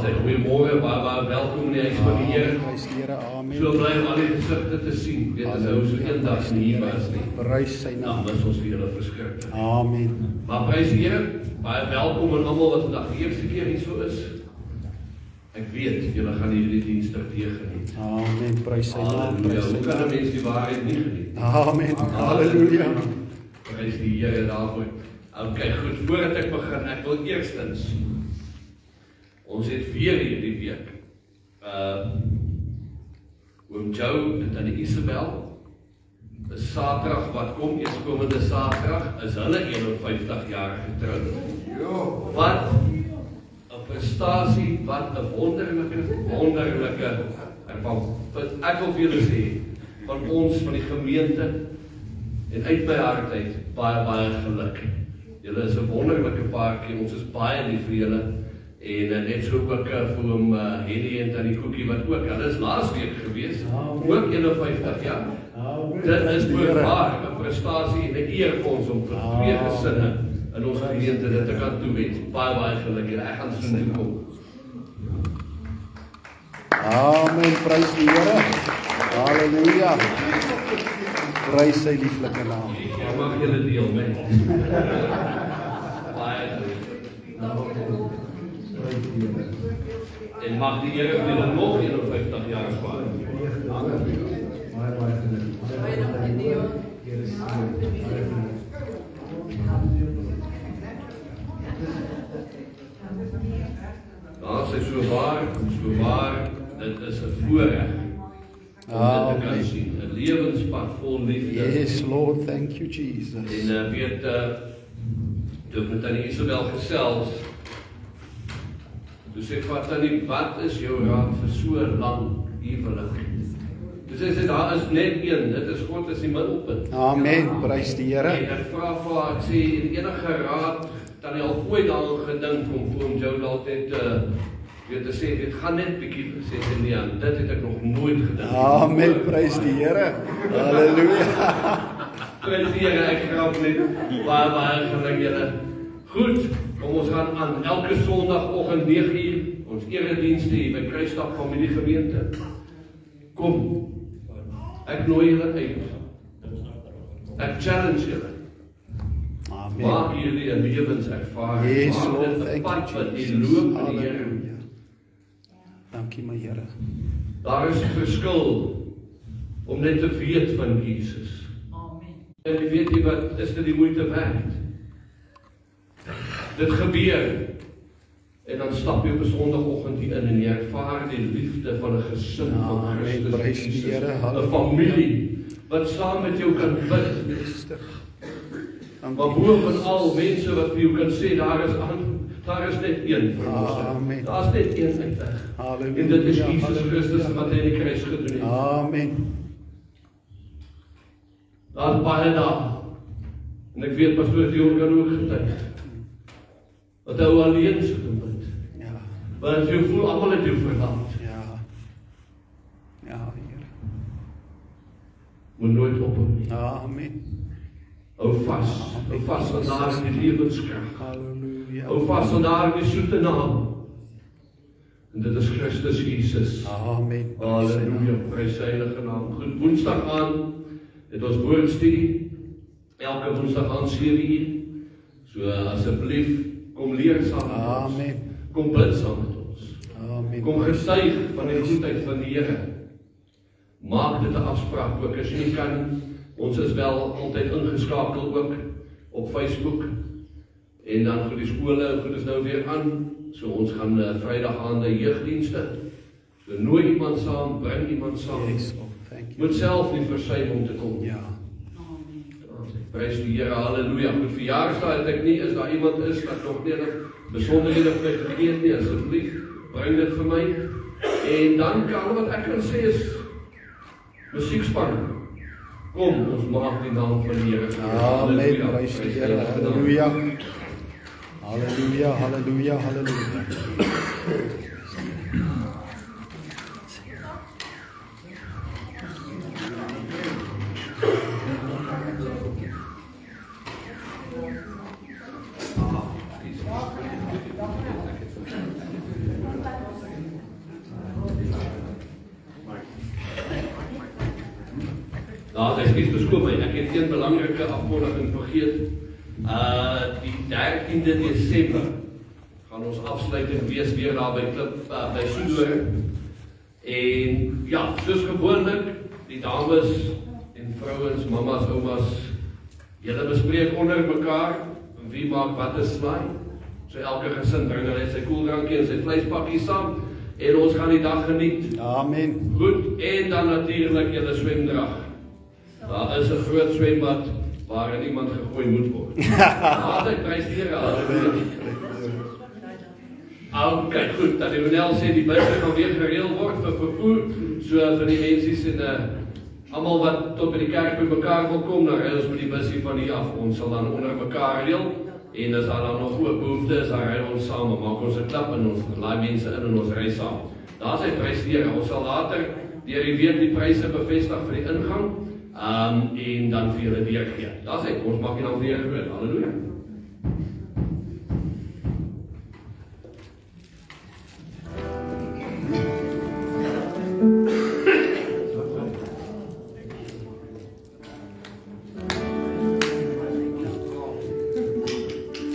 Goeiemorgen, welkom in die huis van die Here. Amen. So bly om al die gesigte te sien. Weet as ou so een dag nie hier was nie. Prys sy naam. Dan mis ons vir julle verskriklik. Amen. Maar prys die Here, baie welkom aan almal wat vandag die eerste keer hier so is. Ek weet julle gaan hierdie diens geniet. Amen. Prys sy naam. Halleluja. Hoe kan 'n mens die waarheid nie geniet? Amen. Halleluja. Prys die Here daarvoor. Okay, goed. Voordat ek begin, ek wil eerstens ons het weer hierdie week oom Joe en tannie Isabel, 'n Saterdag wat kom, eerskomende Saterdag, is hulle 51 jaar getroud. Wat 'n prestasie, wat 'n wonderlike ervaring. Ek wil vir julle sê, van ons, van die gemeente, en uit my hart uit, baie geluk. Julle is 'n wonderlike paartjie, ons is baie lief vir julle. En net so ook vir hom Henny en tannie Koekie wat ook, hulle is laasweek gewees, ook 51 jaar. Dit is voorwaar 'n prestasie en 'n eer vir ons om vir twee gesinne in ons gemeente dit te kan toewens. Baie geluk julle, ek gaan so toe kom. Amen, prys die Here. Halleluja. Prys sy lieflike naam. Ek mag julle deel met. Baie en mag die Here vir julle nog 51 jaar spaar. Ja, sy so waar, dit is 'n voorreg om dit te kan sien. 'n Lewenspad vol liefde. Yes, Lord, thank you, Jesus. En weet, toe ek met tannie Isabel gesels, toe sê ek, tannie, wat is jou raad vir so lang huwelik? Toe sê sy, daar is net een, dit is God is die middelpunt. Amen, prys die Here. En ek vra vir haar, ek sê, enige raad, tannie al ooit daaraan gedink om vir hom jou dalk net weet te sê, dit gaan net bietjie sê sy nie aan, dit het ek nog nooit gedink. Amen, prys die Here. Halleluja. Prys die Here, ek grap net, baie geluk julle. Goed, kom ons gaan aan elke Sondagoggend 9:00, ons eredienste hier by Kruisstad Familiegemeente. Kom, ek nooi julle uit. Ek challenge julle. Amen. Maak jullie 'n lewenservaring. Yes, Maak Lord, dit 'n thank pad you, wat die Jesus. loop in die Here. Halleluja. Dankie my Here. Daar is 'n verskil om net te weet van Jesus. Amen. En weet jy wat, is dit die moeite werd? Dit gebeur. En dan stap jy op 'n Sondagoggend hier in en jy ervaar die liefde van 'n gesin van Christus. Prys die Here. 'n familie wat saam met jou kan bid. Maar bovenal mense wat vir jou kan sê, daar is net een verlosser. Daar is net een uitweg. Halleluja. En dit is Jesus Christus wat hy in die kruis gedoen het. Amen. Daar is baie daar. En ek weet pastoor Dion kan ook getuig. Wat hy alleen so doen het. Ja. Want jy voel almal het jou verlaat. Ja. Ja, Here. Moet nooit ophou nie. Amen. Hou vas aan daardie lewenskrag. Halleluja. Hou vas aan daardie soete naam. En dit is Christus Jesus. Amen. Halleluja, prys sy heilige naam. Goed, Woensdag aan het ons woordstudie. Elke Woensdag aan 7:00. So asseblief kom leer saam met ons. Amen. Kom bid saam met ons. Amen. Kom getuig van die goedheid van die Here. Maak dit 'n afspraak ook as jy nie kan. Ons is wel altyd ingeskakel ook op Facebook. En dan vir die skole, goed is nou weer aan. So ons gaan Vrydag aande jeugdienste. So nooi iemand saam, bring iemand saam. Yes, Lord, thank you. Moet self nie versuim om te kom. Ja. Prys die Here, halleluja. Goed, verjaarsdag het ek nie, as daar iemand is wat nog nie 'n besonderhede vir my gegee nie, asseblief, bring dit vir my. En dan kan wat ek kan sê is musiekspan. Kom, ons maak die naam van die Here. Amen. Prys die Here. Halleluja. Halleluja, halleluja, halleluja. Nou, ekskuus verskoon my, ek het een belangrike afkondiging vergeet. Die 13de Desember gaan ons afsluiting wees weer daar by Klip by Soedore. En ja, soos gewoonlik, die dames en vrouens, mamas, oumas, julle bespreek onder mekaar wie maak wat 'n slaai. So elke gesin bring hulle sy koeldrankie en sy vleispakkie saam en ons gaan die dag geniet. Amen. Goed, en dan natuurlik julle swemdrag. Daar is 'n groot swembad waarin iemand gegooi moet word. Ek prys die Here. Okay, goed, dat die Ronel sê die busse gaan weer gereël word vir vervoer, so vir die mensies en almal wat tot by die kerk by mekaar wil kom, dan ry ons met die busie van hier af. Ons sal dan onder mekaar reël en as daar dan nog groot behoefte is, dan ry ons saam, maak ons 'n klap en ons laai mense in en ons ry saam. Daar sy prys die Here. Ons sal later deur die week die pryse bevestig vir die ingang en dan vir julle deurgee. Daar sy, ons maak dit dan weer groot. Halleluja. We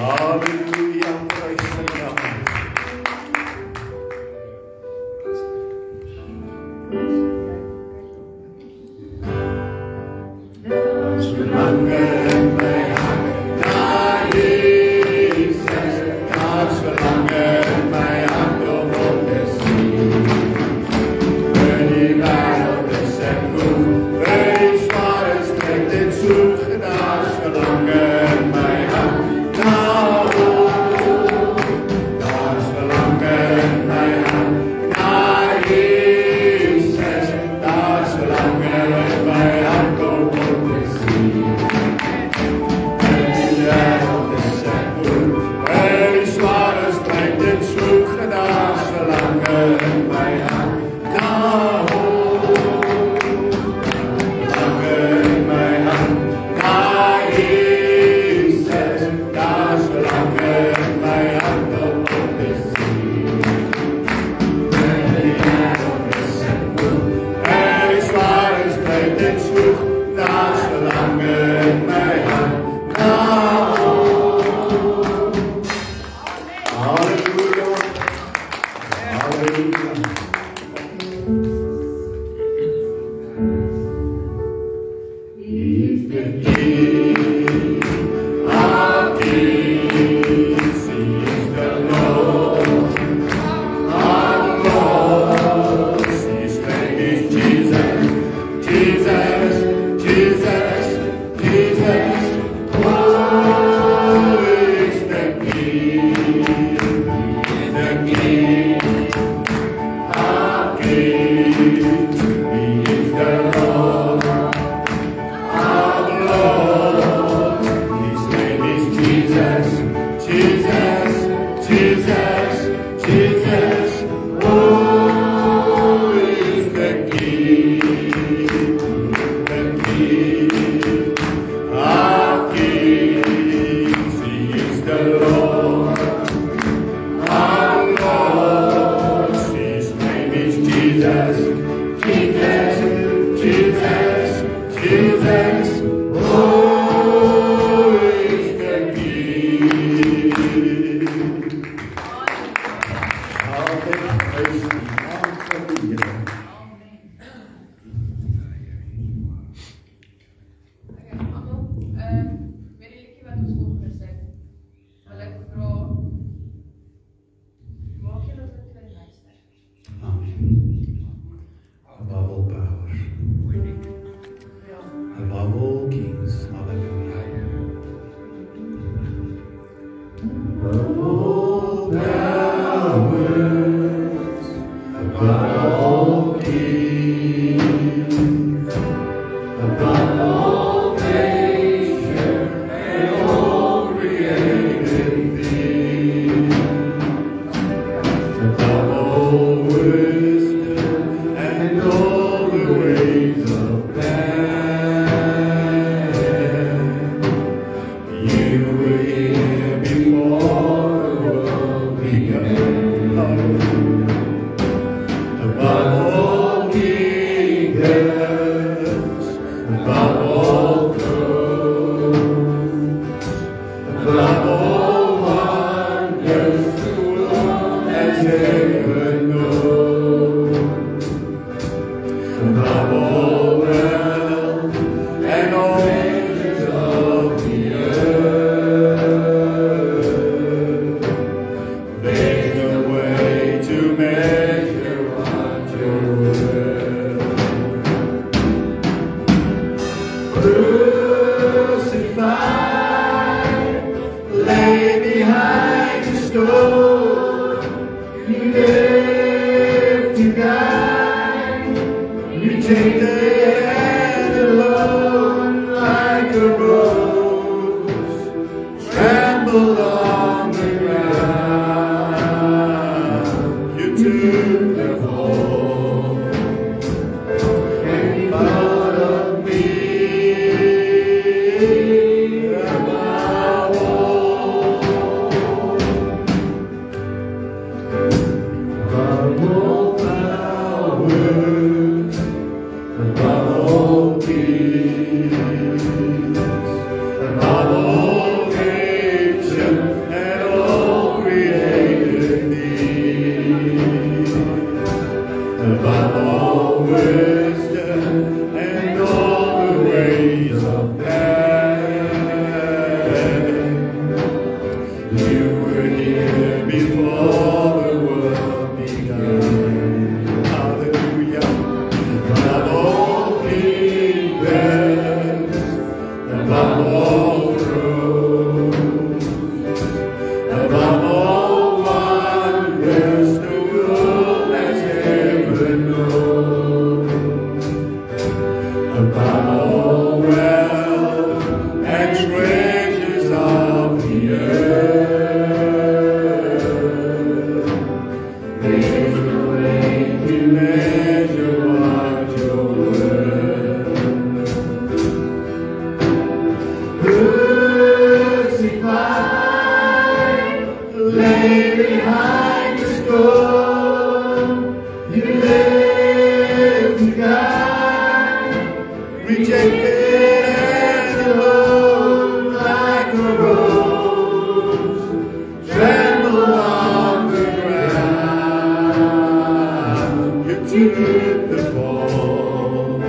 Hallelujah. Praise the Lord. Als we langen bij haar naar Jezus, als we langen bij haar door de zee. Die wereld is en moe, wees maar eens trekt dit zoek, als we langen bij haar naar als we langen bij haar naar Jezus, als we langen bij haar komen te zien. Die wereld is en moe, wees maar eens trekt dit zoek, als we langen bij haar You were here before the world began. Hallelujah. Above all kingdoms, above all thrones, above all wonders the world has ever known, above all wealth and treasures of the earth, there's no way to measure what you're worth. Crucified, lay behind the stone, you lived to die, rejected and alone like a rose, tremble on the ground. You took the fall,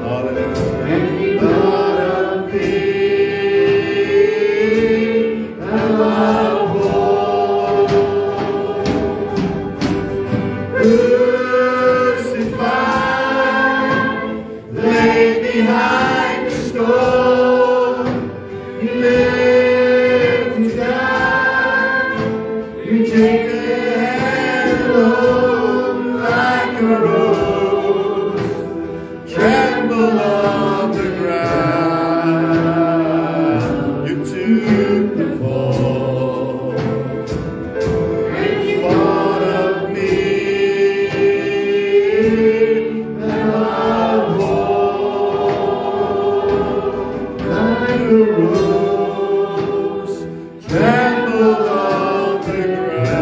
hallelujah, and you thought of me above all. Crucified, laid behind the stone, you lived to die, rejected and alone like a rose, tremble on the ground. You took the fall, and you thought of me above all, like a rose, tremble on the ground.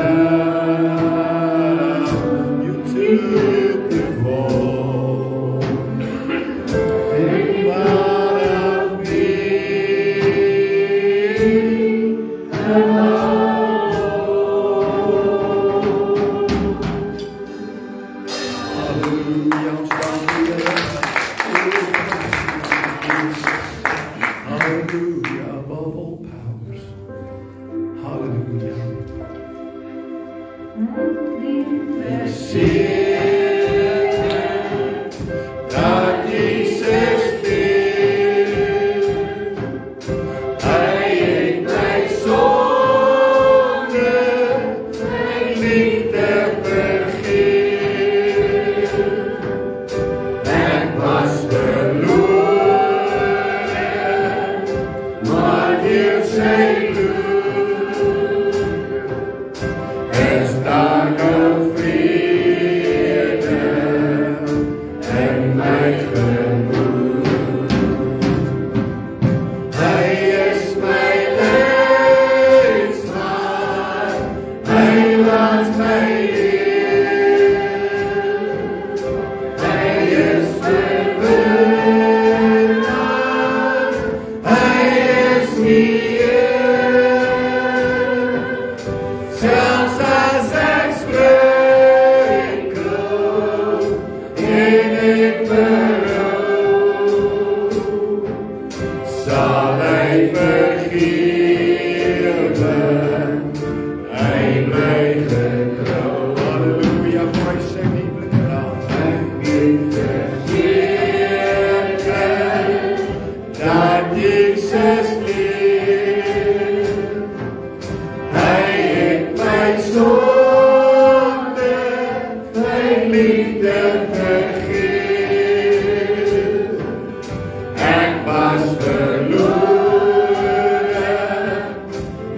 You took the fall, and you thought of me above all. Hallelujah. Hallelujah. Above all powers. Hallelujah. That Jesus did, I ate my zonde, mijn liefde vergeet, en was verloren, maar hier zijn bloed, er staat nog vrede en mij gemoed. Hij is mijn leidsman, hij laat mij in. Hij is mijn winnaar, hij is hier. Zelfs als ik sprinkel in het berouw, zal hij vergeven, hij mij getrouw. Halleluja, prijs zijn lieflijke naam. Hij heeft vergeven, dat Jezus leeft. Hij heeft mijn zonde, mijn liefde vergeven, en was verloren,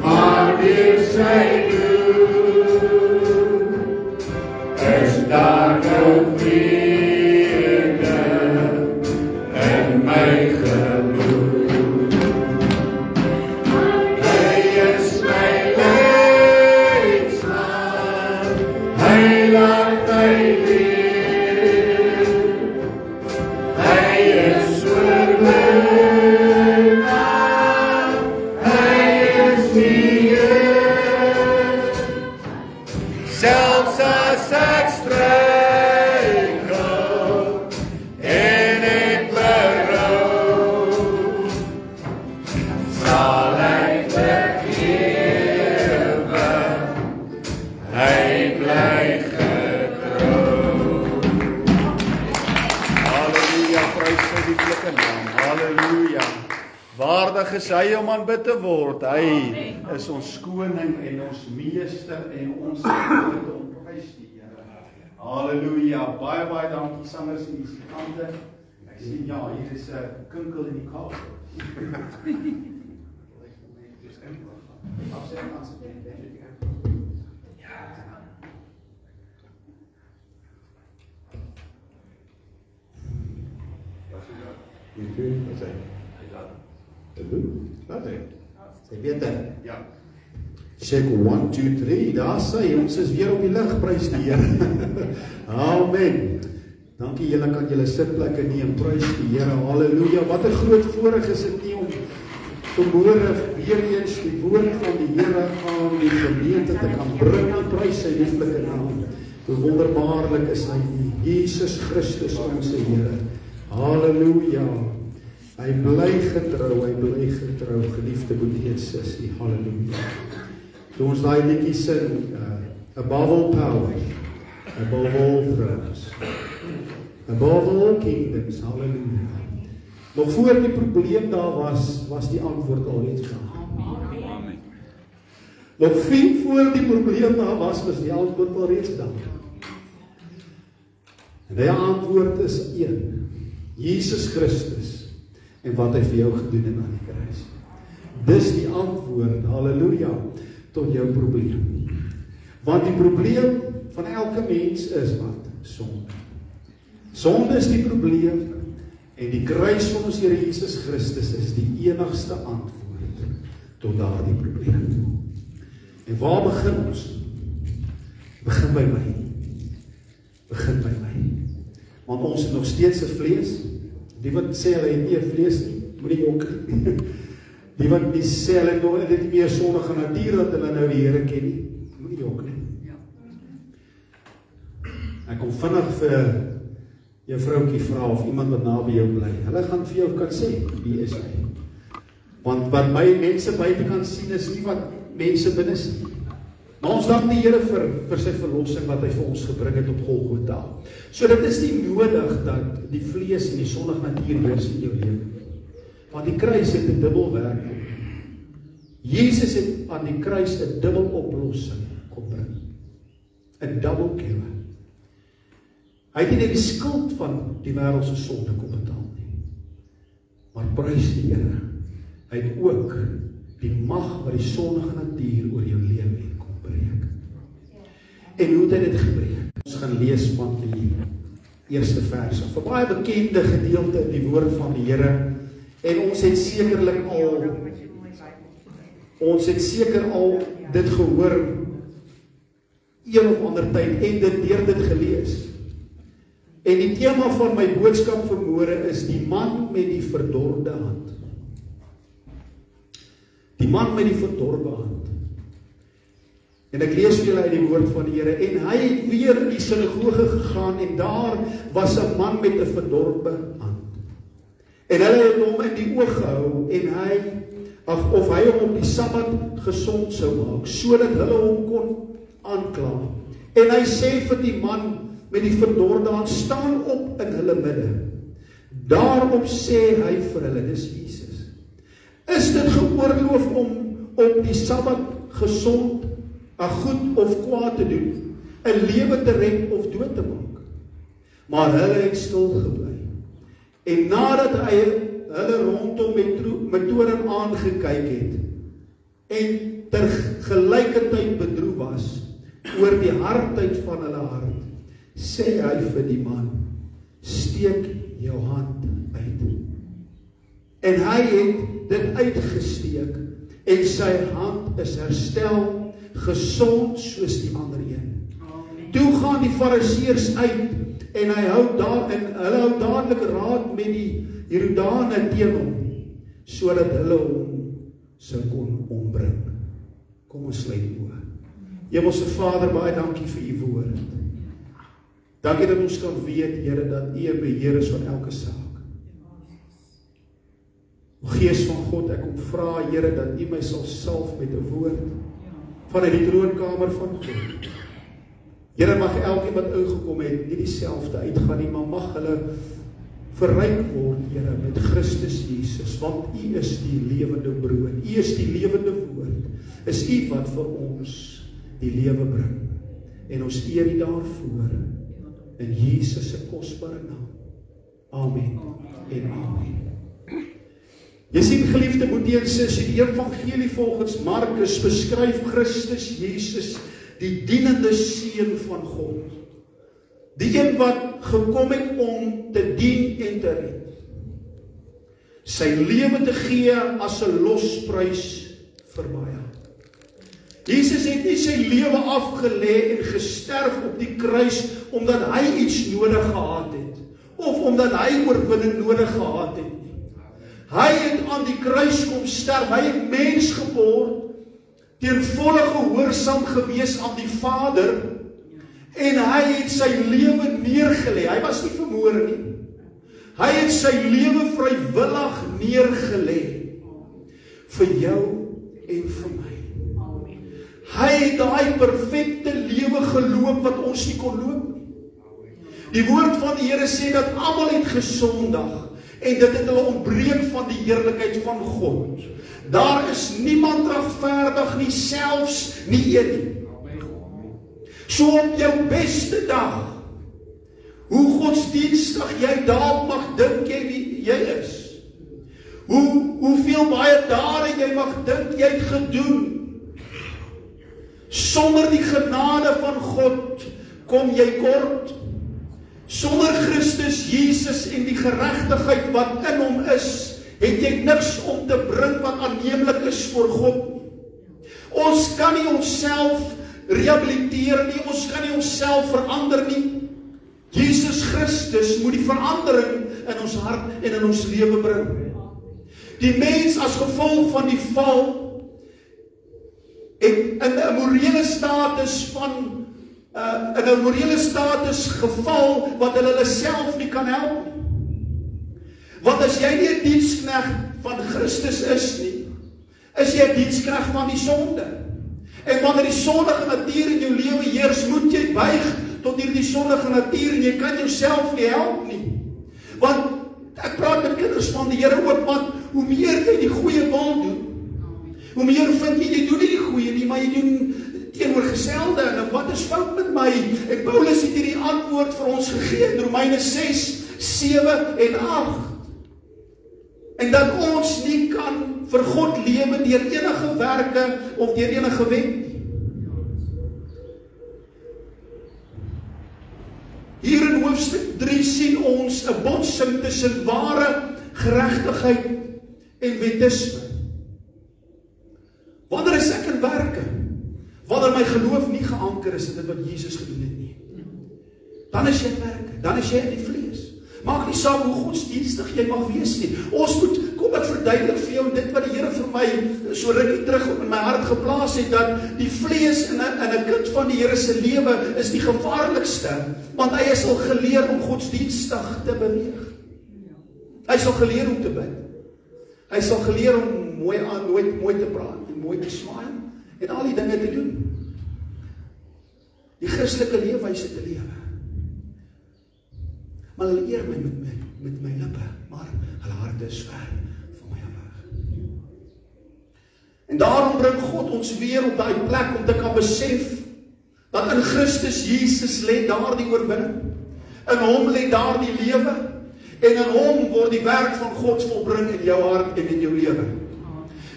maar weer zijn nu. Er staat nog vrede en mij gemoed. Hij is mijn leidsman, Vandag is hy om aanbid te word. Hy is ons koning en ons meester en ons prys die Here. Halleluja. Baie dankie sangers en musikante. Ek sien ja, hier is 'n kinkel in die kabel. Sy beter. Ja. Check 1, 2, 3. Daar sê ons is weer op die lig, prys die Here. Amen. Dankie julle kan julle sitplekke neem, prys die Here. Halleluja. Wat 'n groot voorreg is dit nie om vanmôre weer eens die woord van die Here aan die gemeente te kan bring. Prys sy lieflike naam. Hoe wonderbaarlik is hy, Jesus Christus ons Here. Halleluja. Hy bly getrou, geliefde broer en sussie. Halleluja. Toe ons daai liedjie sing, above all powers, above all thrones, above all kingdoms. Halleluja. Nog voor die probleem daar was die antwoord alreeds daar. Amen. Nog voor die probleem daar was die antwoord alreeds daar. En die antwoord is een, Jesus Christus. En wat hy vir jou gedoen het aan die kruis. Dis die antwoord, halleluja, tot jou probleem. Want die probleem van elke mens is wat? Sonde. Sonde is die probleem en die kruis van ons Here Jesus Christus is die enigste antwoord tot daardie probleem. En waar begin ons? Begin by my. Begin by my. Want ons het nog steeds 'n vlees. Die wat sê hulle het nie 'n vlees nie, moenie jok. Die wat nie sê hulle het nie meer sondige natuur dat hulle nou die Here ken nie, moenie jok nie. Ek kom vinnig vir jou vroukie vra of iemand wat naby jou bly. Hulle gaan vir jou kan sê wie is hy. Want wat my mense buite kan sien is nie wat mense binne sien. Maar ons dank die Here vir sy verlossing wat hy vir ons gebring het op Golgotha. So dit is nie nodig dat die vlees en die sondige natuur heers in jou lewe. Want die kruis het 'n dubbel werk. Jesus het aan die kruis 'n dubbel oplossing kom bring. 'n double cure. Hy het nie net die skuld van die wêreld se sonde kom betaal nie. Maar prys die Here. Hy het ook die mag wat die sondige natuur oor jou lewe het kom breek. En hoe het hy dit gebreek? Ons gaan lees van die eerste vers. 'n baie bekende gedeelte in die woord van die Here. En ons het seker al dit gehoor een of ander tyd en dit gelees. En die tema van my boodskap vanmôre is die man met die verdorde hand. Die man met die verdorde hand. En ek lees vir julle uit die woord van die Here. En hy het weer in die sinagoge gegaan en daar was 'n man met 'n verdorde hand. En hulle het hom in die oog gehou en of hy hom op die Sabbat gesond sou maak, sodat hulle hom kon aankla. En hy sê vir die man met die verdorde hand, staan op in hulle midde. Daarop sê hy vir hulle, dis Jesus. Is dit geoorloof om op die Sabbat gesond, goed of kwaad te doen, 'n lewe te red of dood te maak? Maar hulle het stil gebly. En nadat hy hulle rondom met toorn aangekyk het en tergelykertyd bedroef was oor die hardheid van hulle hart, sê hy vir die man, steek jou hand uit. En hy het dit uitgesteek en sy hand is herstel, gesond soos die ander een. Toe gaan die fariseërs uit en hulle hou dadelik raad met die Herodane teen hom, sodat hulle hom sou kon ombring. Kom ons sluit oë. Hemelse Vader, baie dankie vir u woord. Dankie dat ons kan weet, Here, dat u 'n beheer is van elke saak. O Gees van God, ek kom vra, Here, dat u my sal salf met 'n woord vanuit die troonkamer van God. Here, mag elkeen wat ingekom het nie dieselfde uitgaan nie, maar mag hulle verryk word, Here, met Christus Jesus, want U is die lewende brood, U is die lewende woord, is U wat vir ons die lewe bring, en ons eer U daarvoor, in Jesus se kosbare naam. Amen en amen. Jy sien, geliefde Boeteenses, die evangelie volgens Markus beskryf Christus Jesus, die dienende seun van God. Die een wat gekom het om te dien en te red. Sy lewe te gee as 'n losprys vir baie. Jesus het nie sy lewe afgelê en gesterf op die kruis omdat hy iets nodig gehad het, of omdat hy oorwinning nodig gehad het nie. Hy het aan die kruis kom sterf, hy het mens geword, ten volle gehoorsaam gewees aan die Vader, en hy het sy lewe neergelê. Hy was nie vermoor nie. Hy het sy lewe vrywillig neergelê vir jou en vir my. Hy het daai perfekte lewe geloop wat ons nie kon loop nie. Die woord van die Here sê dat almal het gesondig en dit het hulle ontbreek van die heerlikheid van God. Daar is niemand regverdig nie, selfs nie een nie. So op jou beste dag, hoe godsdienstig jy dalk mag dink jy wie jy is, hoeveel baie dade jy mag dink jy het gedoen, sonder die genade van God kom jy kort. Sonder Christus Jesus en die geregtigheid wat in hom is, het jy niks om te bring wat aanneemlik is voor God. Ons kan nie onsself rehabiliteer nie, ons kan nie onsself verander nie. Jesus Christus moet die verandering in ons hart en in ons lewe bring. Die mens as gevolg van die val en in 'n morele status geval wat hulle self nie kan help nie. Want as jy nie 'n diensknegt van Christus is nie, is jy 'n diensknegt van die sonde. En wanneer die sondige natuur in jou lewe heers, moet jy buig tot hierdie sondige natuur en jy kan jouself nie help nie. Want ek praat met kinders van die Here ook, want hoe meer jy die goeie wil doen, hoe meer vind jy doen nie die goeie nie, maar jy doen teenoorgestelde. En wat is fout met my? En Paulus het hierdie antwoord vir ons gegee in Romeine 6, 7 en 8. En dat ons nie kan vir God lewe deur enige werke of deur enige wet nie. Hier in hoofstuk 3 sien ons 'n botsing tussen ware geregtigheid en wetisme. Wanneer is ek in werke? Wanneer my geloof nie geanker is in dit wat Jesus gedoen het nie. Dan is jy in werke, dan is jy in die vlees. Maak nie saak hoe godsdienstig jy mag wees nie. Ons moet, kom ek verduidelik vir jou dit wat die Here vir my so rukkie terug in my hart geplaas het, dat die vlees in 'n kind van die Here se lewe is die gevaarlikste, want hy is al geleer om godsdienstig te beweeg. Hy is al geleer om te bid. Hy is al geleer om mooi te praat en mooi te smaai en al die dinge te doen. Die Christelike leefwyse te lewe. Maar hulle eer my met my lippe, maar hulle harte is ver van my af. En daarom bring God ons weer op daai plek om te kan besef dat in Christus Jesus lê daardie oorwinning. In hom lê daardie lewe en in hom word die werk van God volbring in jou hart en in jou lewe.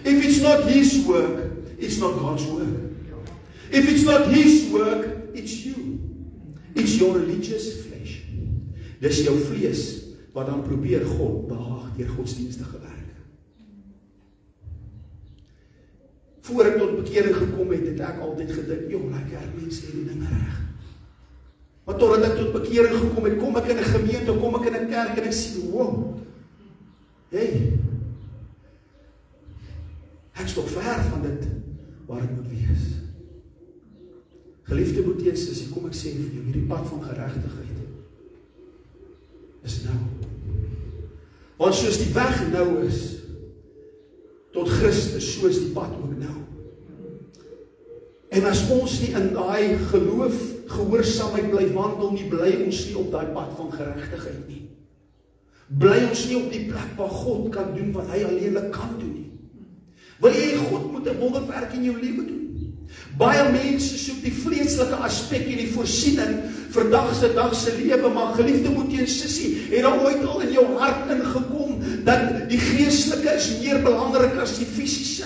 If it's not his work, it's not God's work. If it's not his work, it's you. It's your religious flesh. Dis jou vlees wat dan probeer God behaag deur godsdienstige werke. Voor ek tot bekering gekom het ek altyd gedink, joh, like kerkmense sê die dinge reg. Maar totdat ek tot bekering gekom het, kom ek in 'n gemeente, kom ek in 'n kerk en ek sien, wow, hey, ek stop ver van dit waar ek moet wees. Geliefde Boeteenses, kom ek sê vir jou, hierdie pad van geregtigheid is nou. Want soos die weg nou is tot Christus, so is die pad ook nou. En as ons nie in daai geloof, gehoorsaamheid bly wandel nie, bly ons nie op daai pad van geregtigheid nie. bly ons nie op die plek waar God kan doen wat hy alleenlik kan doen nie. Wil jy God moet 'n wonderwerk in jou lewe doen? Baie mense soek die vleeslike aspek en die voorsiening vir dag se lewe, maar geliefde Boetie en sussie, het daar ooit al in jou hart ingekom dat die geestelike is meer belangrik as die fisiese?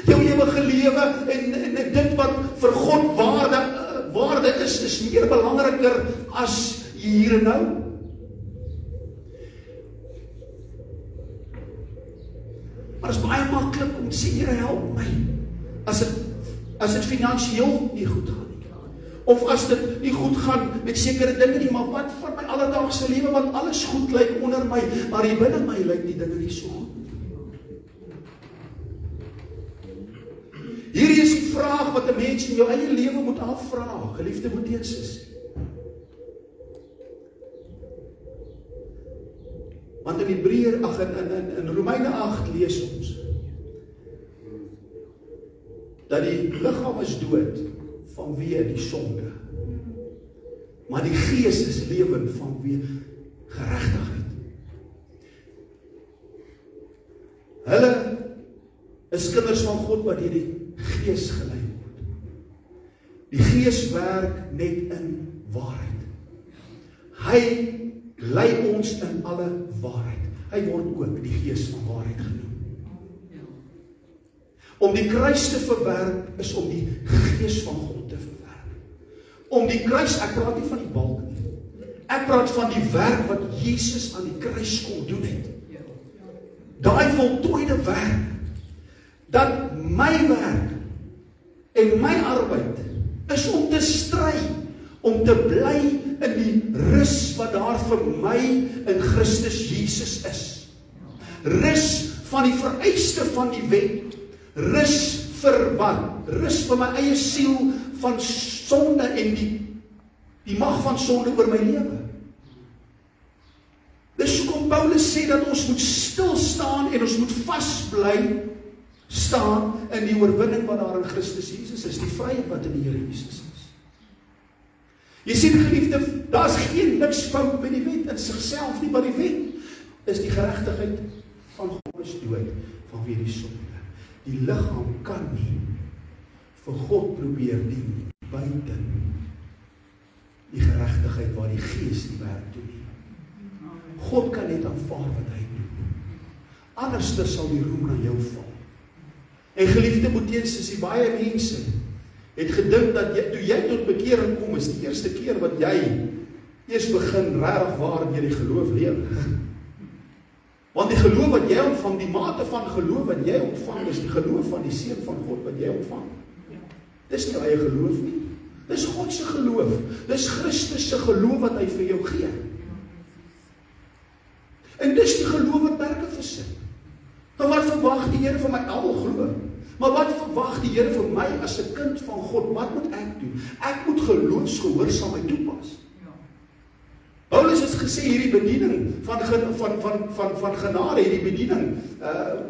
Jou ewige lewe en dit wat vir God waarde is meer belangriker as hier en nou? Maar het is baie maklik om te sê, Here, help my. As dit finansiëel nie goed gaan nie. Of as dit nie goed gaan met sekere dinge nie, maar wat van my alledaagse lewe, want alles goed lyk onder my, maar hier binne my lyk die dinge nie so goed. Hierdie is die vraag wat 'n mens in jou eie lewe moet afvra, geliefde Boetie en sussie. Want in in Romeine 8 lees ons dat die liggaam is dood vanweë die sonde, maar die gees is lewend vanweë geregtigheid. Hulle is kinders van God wat deur die Gees gelei word. Die Gees werk net in waarheid. Hy lei ons in alle waarheid. Hy word ook die Gees van waarheid genoem. Om die kruis te verwerp is om die Gees van God te verwerp. Om die kruis, ek praat nie van die balk nie. Ek praat van die werk wat Jesus aan die kruis kom doen het. Daai voltooide werk, dat my werk en my arbeid is om te stry, om te bly in die rus wat daar vir my in Christus Jesus is. Rus van die vereiste van die wet. Rus vir wat? Rus vir my eie siel van sonde en die mag van sonde oor my lewe. Dis hoekom Paulus sê dat ons moet stil staan en ons moet vasbly staan in die oorwinning wat daar in Christus Jesus is, die vryheid wat in die Here Jesus is. Jy sien geliefde, daar is geen niks fout met die wet in sigself nie, maar die wet is die geregtigheid van God is dood vanweë die sonde. Die liggaam kan nie vir God probeer dien buite die geregtigheid waar die Gees die werk doen nie. God kan net aanvaar wat hy doen. Anders sal die roem na jou val. En geliefde Boetie en sussie, baie mense het gedink dat toe jy tot bekering kom, is die eerste keer wat jy eers begin regtig waar deur die geloof leef. Want die geloof wat jy ontvang, die mate van geloof wat jy ontvang, is die geloof van die Seun van God wat jy ontvang. Dis nie eie geloof nie. Dis God se geloof. Dis Christus se geloof wat hy vir jou gee. En dis die geloof wat werke versit. Maar wat verwag die Here van my? Almal glo. Maar wat verwag die Here vir my as 'n kind van God? Wat moet ek doen? Ek moet geloofsgehoorsaamheid toepas. Paulus het gesê hierdie bediening van genade, hierdie bediening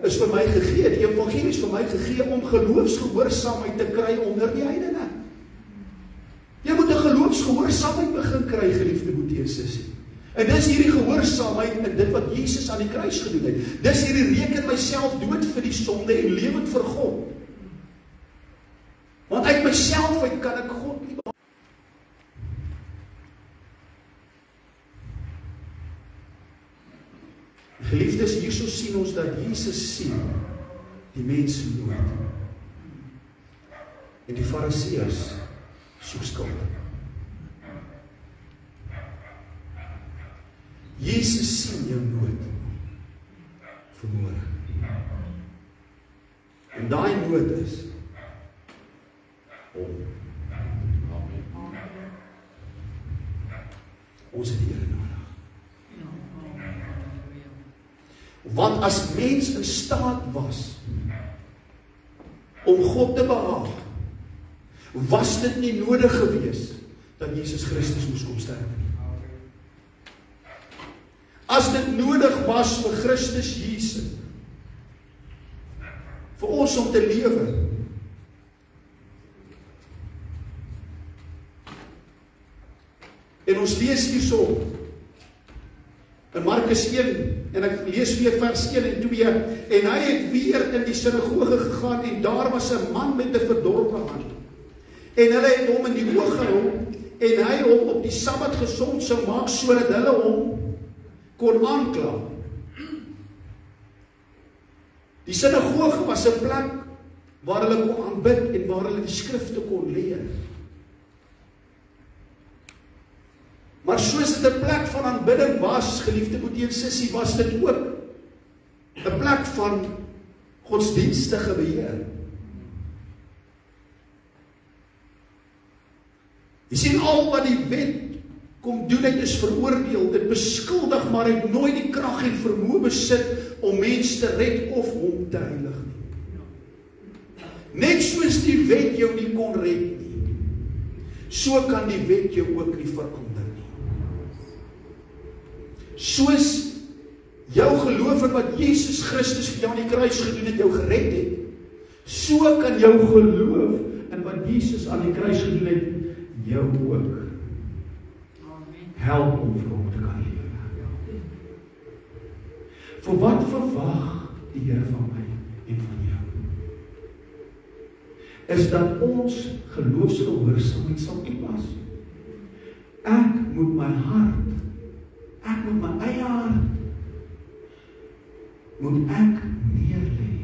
is vir my gegee. Die evangelie is vir my gegee om geloofsgehoorsaamheid te kry onder die heidene. Jy moet 'n geloofsgehoorsaamheid begin kry, geliefde Boetie en sussie. En dis hierdie gehoorsaamheid in dit wat Jesus aan die kruis gedoen het. Dis hierdie reken myself dood vir die sonde en lewend vir God. Want uit myself uit kan ek God nie behaag. Geliefdes, hierso sien ons dat Jesus sien die mense nood. En die Fariseërs soek skuld. Jesus sien jou nood vermoere. En daai nood is om. Ons het die Here nodig. Want as mens in staat was om God te behaag, was dit nie nodig gewees dat Jesus Christus moes kom sterf nie. As dit nodig was vir Christus Jesus, vir ons om te lewe, en ons lees hierso in Markus 1 En ek lees weer vers 1 en 2. En hy het weer in die sinagoge gegaan en daar was 'n man met 'n verdorwe hand. En hulle het hom in die oog gehou en hy hom op die Sabbat gesond sou maak sodat hulle hom kon aankla. Die sinagoge was 'n plek waar hulle kon aanbid en waar hulle die skrifte kon leer. Maar soos dit 'n plek van aanbidding was, geliefde broeders en sissie, was dit ook 'n plek van godsdienstige beheer. Jy sien, al wat die wet kom doen het is veroordeel, dit beskuldig, maar het nooit die krag en vermoë besit om mense te red of hom te heilig nie. Net soos die wet jou nie kon red nie, so kan die wet jou ook nie verander nie. Soos jou geloof in wat Jesus Christus vir jou aan die kruis gedoen het, jou gered het, so kan jou geloof in wat Jesus aan die kruis gedoen het, jou ook help om vir hom te kan lewe. Vir wat verwag die Here van my en van jou? Is dat ons geloofsgehoorsaamheid sal toepas. Ek moet my hart, ek moet my eie hart, moet ek neerlê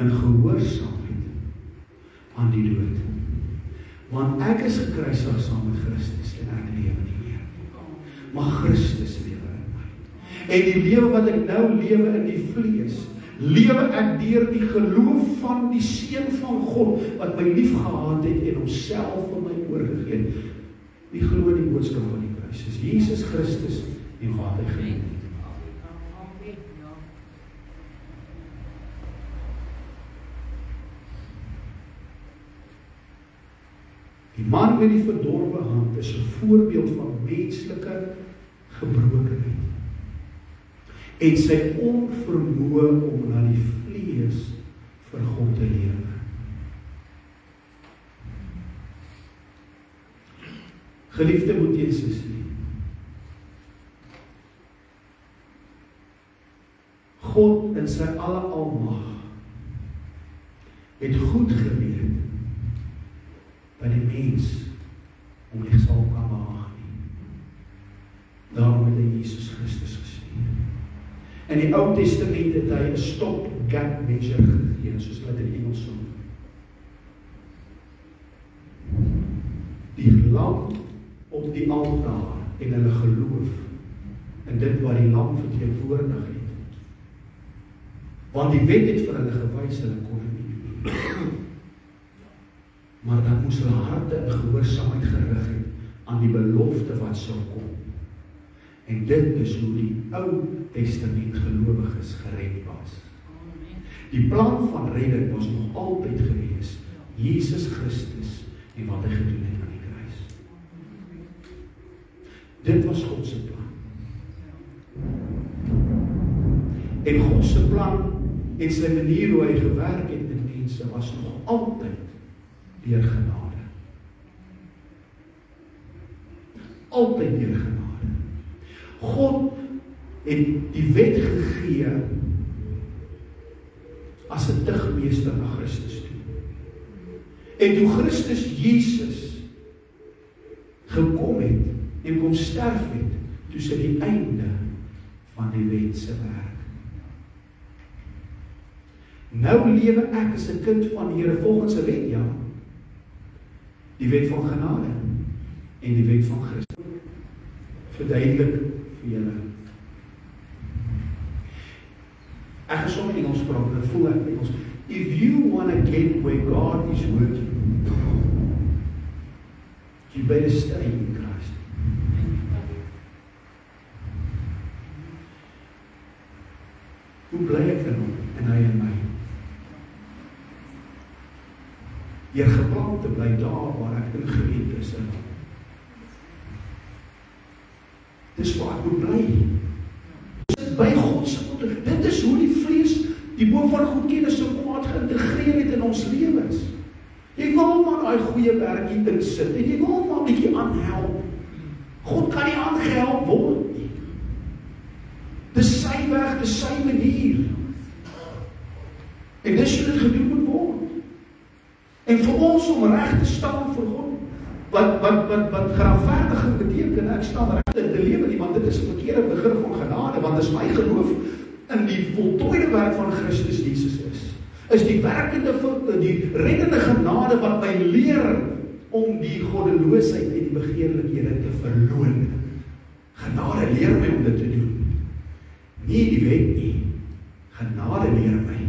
in gehoorsaamheid aan die dood. Want ek is gekruisig saam met Christus en ek lewe nie meer. Maar Christus lewe in my. En die lewe wat ek nou lewe in die vlees, lewe ek deur die geloof van die Seun van God, wat my lief gehad het en homself vir my oorgegee het. Wie glo die boodskap van die kruis? Is Jesus Christus en wat hy gedoen het. Die man met die verdorwe hand is 'n voorbeeld van menslike gebrokenheid en sy onvermoë om na die vlees vir God te lewe. Geliefde broeders en susters, God in sy alle almag het goed geweet by die mens om nie sal kan behaag nie. Daarom het hy Jesus Christus gestuur. In die Ou Testament het hy 'n stop-gap measure gegee, soos wat in Engels noem. Die lam op die altaar en hulle geloof in dit wat die lam verteenwoordig het. Want die wet het vir hulle gewys hulle kon nie doen. Maar dan moes hulle harte in gehoorsaamheid gerig het aan die belofte wat sou kom. En dit is hoe die Ou Testament gelowiges gered was. Die plan van redding was nog altyd gewees, Jesus Christus en wat hy gedoen het aan die kruis. Dit was God se plan. En God se plan en sy manier hoe hy gewerk het met mense was nog altyd deur genade. Altyd deur genade. God het die wet gegee as 'n tugmeester na Christus toe. En toe Christus Jesus gekom het en kom sterf het, toe sy die einde van die wet se werk. Nou lewe ek as 'n kind van die Here volgens 'n wet, ja. Die wet van genade en die wet van Christus. Verduidelik vir julle. Ek gaan sommer Engels praat, ek voel ek Engels. If you want to get where God is working, you better stay in Christ. Hoe bly ek in hom en hy in my? Deur geplan te bly daar waar ek ingeënt is in hom. Dis waar ek moet bly. Dit by God se voete. Dit is hoe die vlees die boom van goed kennis so kwaad geïntegreer het in ons lewens. Jy wil maar daai goeie werkie insit en jy wil maar 'n bietjie aanhelp. God kan nie aangehelp word nie. weg, dis sy manier. En dis hoe dit gedoen moet word. En vir ons om reg te staan vir God, wat geregverdiging beteken, ek staan reg in die lewe nie, want dit is 'n verkeerde begrip van genade, want as my geloof in die voltooide werk van Christus Jesus is die werkende, die reddende genade wat my leer om die goddeloosheid en die begeerlikhede te verloon. Genade leer my om dit te doen. Nie die wet nie. Genade leer my.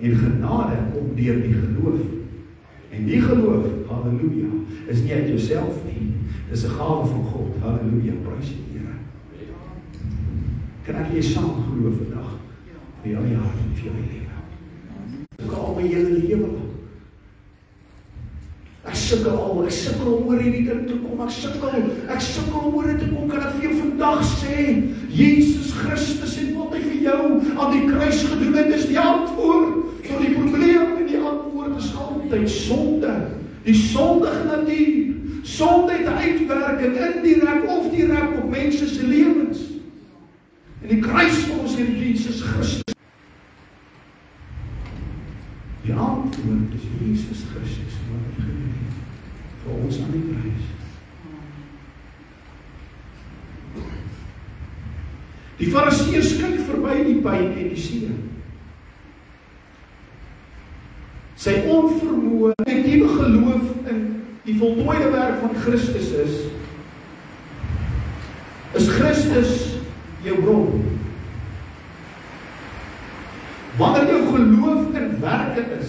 En genade kom deur die geloof. En die geloof, halleluja, is nie uit jouself nie. Dis 'n gawe van God. Halleluja, prys die Here. Kan ek jy saam glo vandag? Vir jou jaar, vir jou lewe. Ek al my hele lewe lang. Ek sukkel om oor hierdie ding te kom. Ek sukkel om oor dit te kom. Kan ek vir jou vandag sê, Jesus Christus en wat hy vir jou aan die kruis gedoen het, is die antwoord vir die probleem, en die antwoord is altyd sonde. Die sondige natuur. Sonde het 'n uitwerking indirek of direk op mense se lewens. En die kruis van ons Here Jesus Christus. Die antwoord is Jesus Christus wat hy gedoen het vir ons aan die kruis. Die Fariseërs kyk verby die pyn en die seer. Sy onvermoë en diepe geloof in die voltooide werk van Christus is Christus jou bron. Wanneer jou geloof in werke is,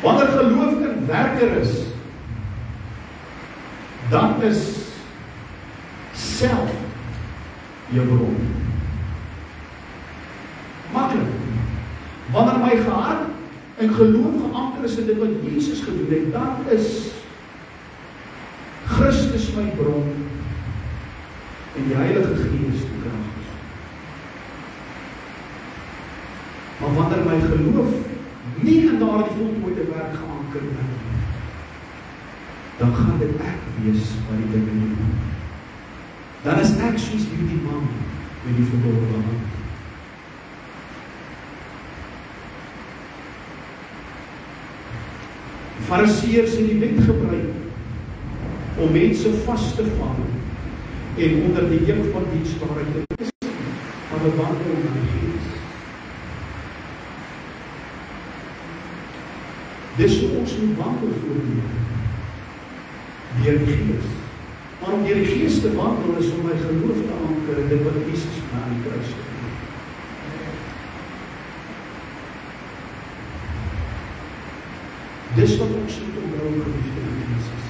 wanneer geloof in werker is, dan is self jou bron. Maklik. Wanneer my hart en geloof geanker is in dit wat Jesus gedoen het, dan is Christus my bron en die Heilige Gees die krag. Maar wanneer my geloof nie in daardie voltooide werk geanker is, dan gaan dit ek wees wat die dinge nie doen. Dan is ek soos hierdie man met die verdorwe hand. Die Fariseërs het die wet gebruik om mense vas te vang en onder die juk van dienstbaarheid te wees, maar 'n wandel na die Gees. Dis hoe ons moet wandel voor die Here, deur die Gees. Maar om deur die Gees te wandel is om my geloof te anker in dit wat Jesus aan die kruis gedoen het. Dis wat ons moet onthou, geliefde Jesus.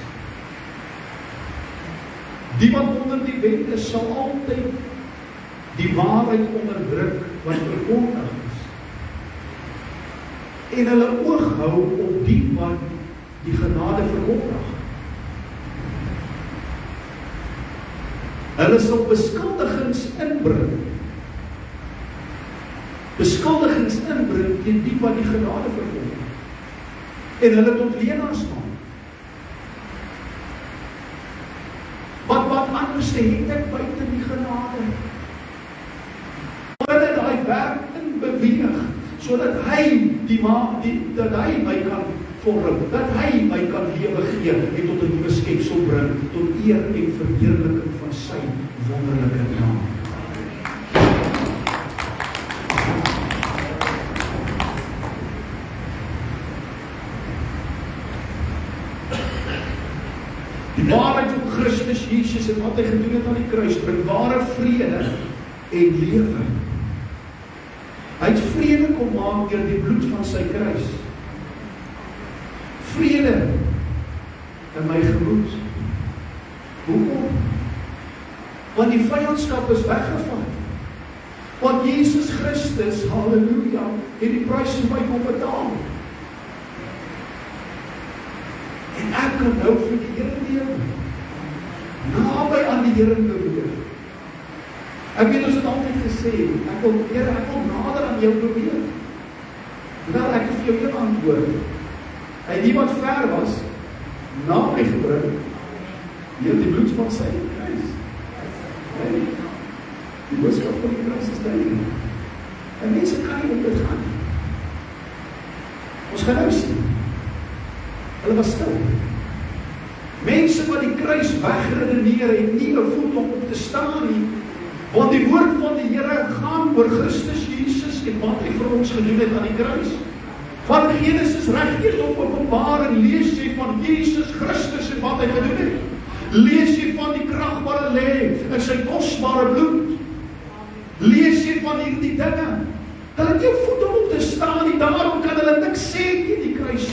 Die wat onder die wet is, sal altyd die waarheid onderdruk wat verkondig is. En hulle oog hou op die wat die genade verkondig. Hulle sal beskuldigings inbring. Beskuldigings inbring teen die wat die genade verkondig. En hulle tot leenaars maak. Wat anders het ek buite die genade? Hulle daai werk in beweeg, sodat hy dat hy my kan vorm, dat hy my kan lewe gee en tot 'n nuwe skepsel bring, tot eer en verheerliking van sy wonderlike naam. Die waarheid van Christus Jesus en wat hy gedoen het aan die kruis bring ware vrede en lewe. Hy het vrede kom maak deur die bloed van sy kruis. Vrede in my gemoed. Hoekom? Want die vyandskap is weggevat. Want Jesus Christus, halleluja, het die prys vir my kom betaal. En ek kan nou vir die Here lewe. Naby aan die Here beweeg. Ek weet ons het altyd gesê, ek wil nader aan jou beweeg. Wel, ek het vir jou een antwoord. Hy die wat ver was, na my gebring, deur die bloed van sy kruis. Die boodskap van die kruis is duidelik. En mense kan nie op dit gaan nie. Ons gaan nou sien. Hulle was stil. Mense wat die kruis wegredeneer het nie 'n voet om op te staan nie, want die woord van die Here gaan oor Christus Jesus en wat hy vir ons gedoen het aan die kruis. Van Genesis regdeur tot Openbaring lees jy van Jesus Christus en wat hy gedoen het. Lees jy van die krag wat hy lê in sy kosbare bloed. Lees jy van hierdie dinge. Hulle het jou voet om te staan nie, daarom kan hulle niks sê teen die kruis.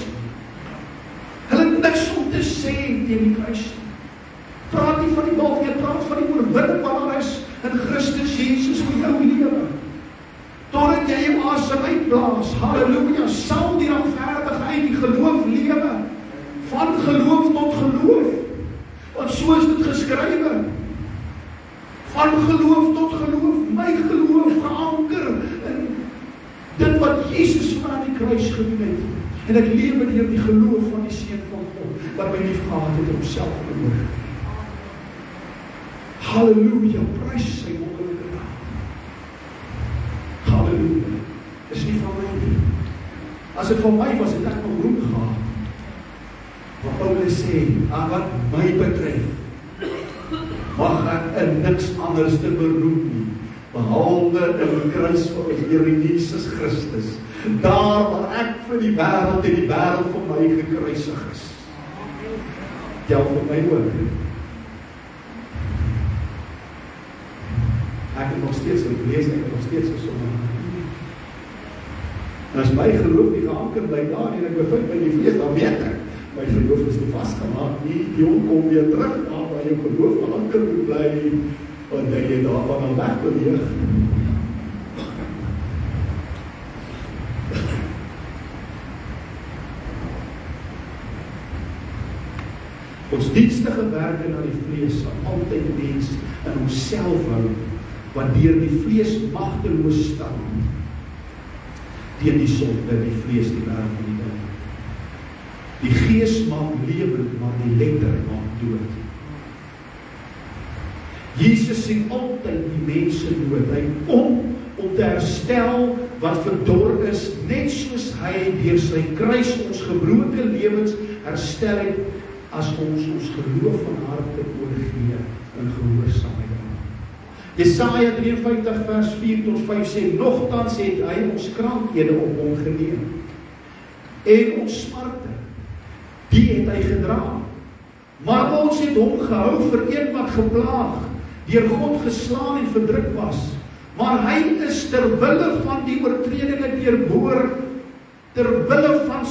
Hulle het niks om te sê teen die kruis. Praat nie van die wil nie, praat van die oorwinning wat daar is in Christus Jesus vir jou lewe. Totdat jy jou asem uitblaas, halleluja, sal die regverdigheid die geloof lewe. Van geloof tot geloof. Want so is dit geskrywe. Van geloof tot geloof, my geloof geanker in dit wat Jesus vir aan die kruis gedoen het. En ek lewe deur die geloof van die Seun van God, wat my lief gehad het homself verloor. Halleluja, prys sy wonderlike naam. Halleluja. Dis nie van my nie. As dit van my was, het ek nog roem gehad. Wat Paulus sê, aan wat my betref, mag ek in niks anders te beroem nie, behalwe in die kruis van die Here Jesus Christus, daar waar ek vir die wêreld en die wêreld vir my gekruisig is. Tel vir my ook. Ek het nog steeds gelees, ek het nog steeds gesonde. En as my geloof nie geanker bly daar en ek bevind by die fees, dan weet ek, my geloof is nie vastgemaak nie, die kom weer terug daar waar jou geloof geanker moet bly, wanneer jy daarvan al wegbeweeg. Ons dienstige werke na die vlees sal altyd mens in homself hou, wat deur die vlees magteloos staan teen die sonde, die vlees, die werk van die duiwel. Die gees maak lewend, maar die letter maak dood. Jesus sien altyd die mense dood. Hy kom om te herstel wat verdor is, net soos hy deur sy kruis ons gebroke lewens herstel het, as ons geloof van harte oorgee in gehoorsaamheid. Jesaja 53 vers 4 tot 5 sê, nogtans het hy ons krankhede op hom geneem, en ons smarte, die het hy gedra. Maar ons het hom gehou vir een wat geplaag, deur God geslaan en verdruk was. Maar hy is ter wille van die oortredinge deurboor, ter wille van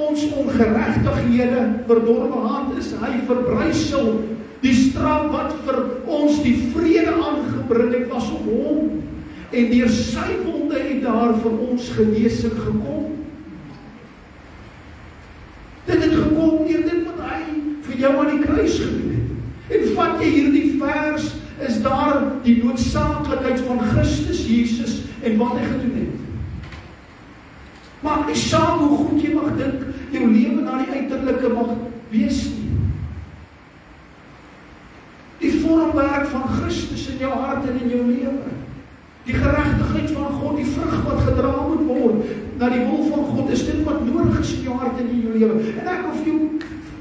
ons ongeregtighede verdorwe hand is hy verbrysel. Die straf wat vir ons die vrede aangebring het, was op hom, en deur sy wonde het daar vir ons genesing gekom. Dit het gekom deur dit wat hy vir jou aan die kruis gedoen het. En vat jy hierdie vers, is daar die noodsaaklikheid van Christus Jesus en wat hy gedoen het. Maak nie saak hoe goed jy mag dink, jou lewe na die uiterlike mag wees nie. Die vormwerk van Christus in jou hart en in jou lewe. Die geregtigheid van God, die vrug wat gedra moet word na die wil van God, is dit wat nodig is in jou hart en in jou lewe. En ek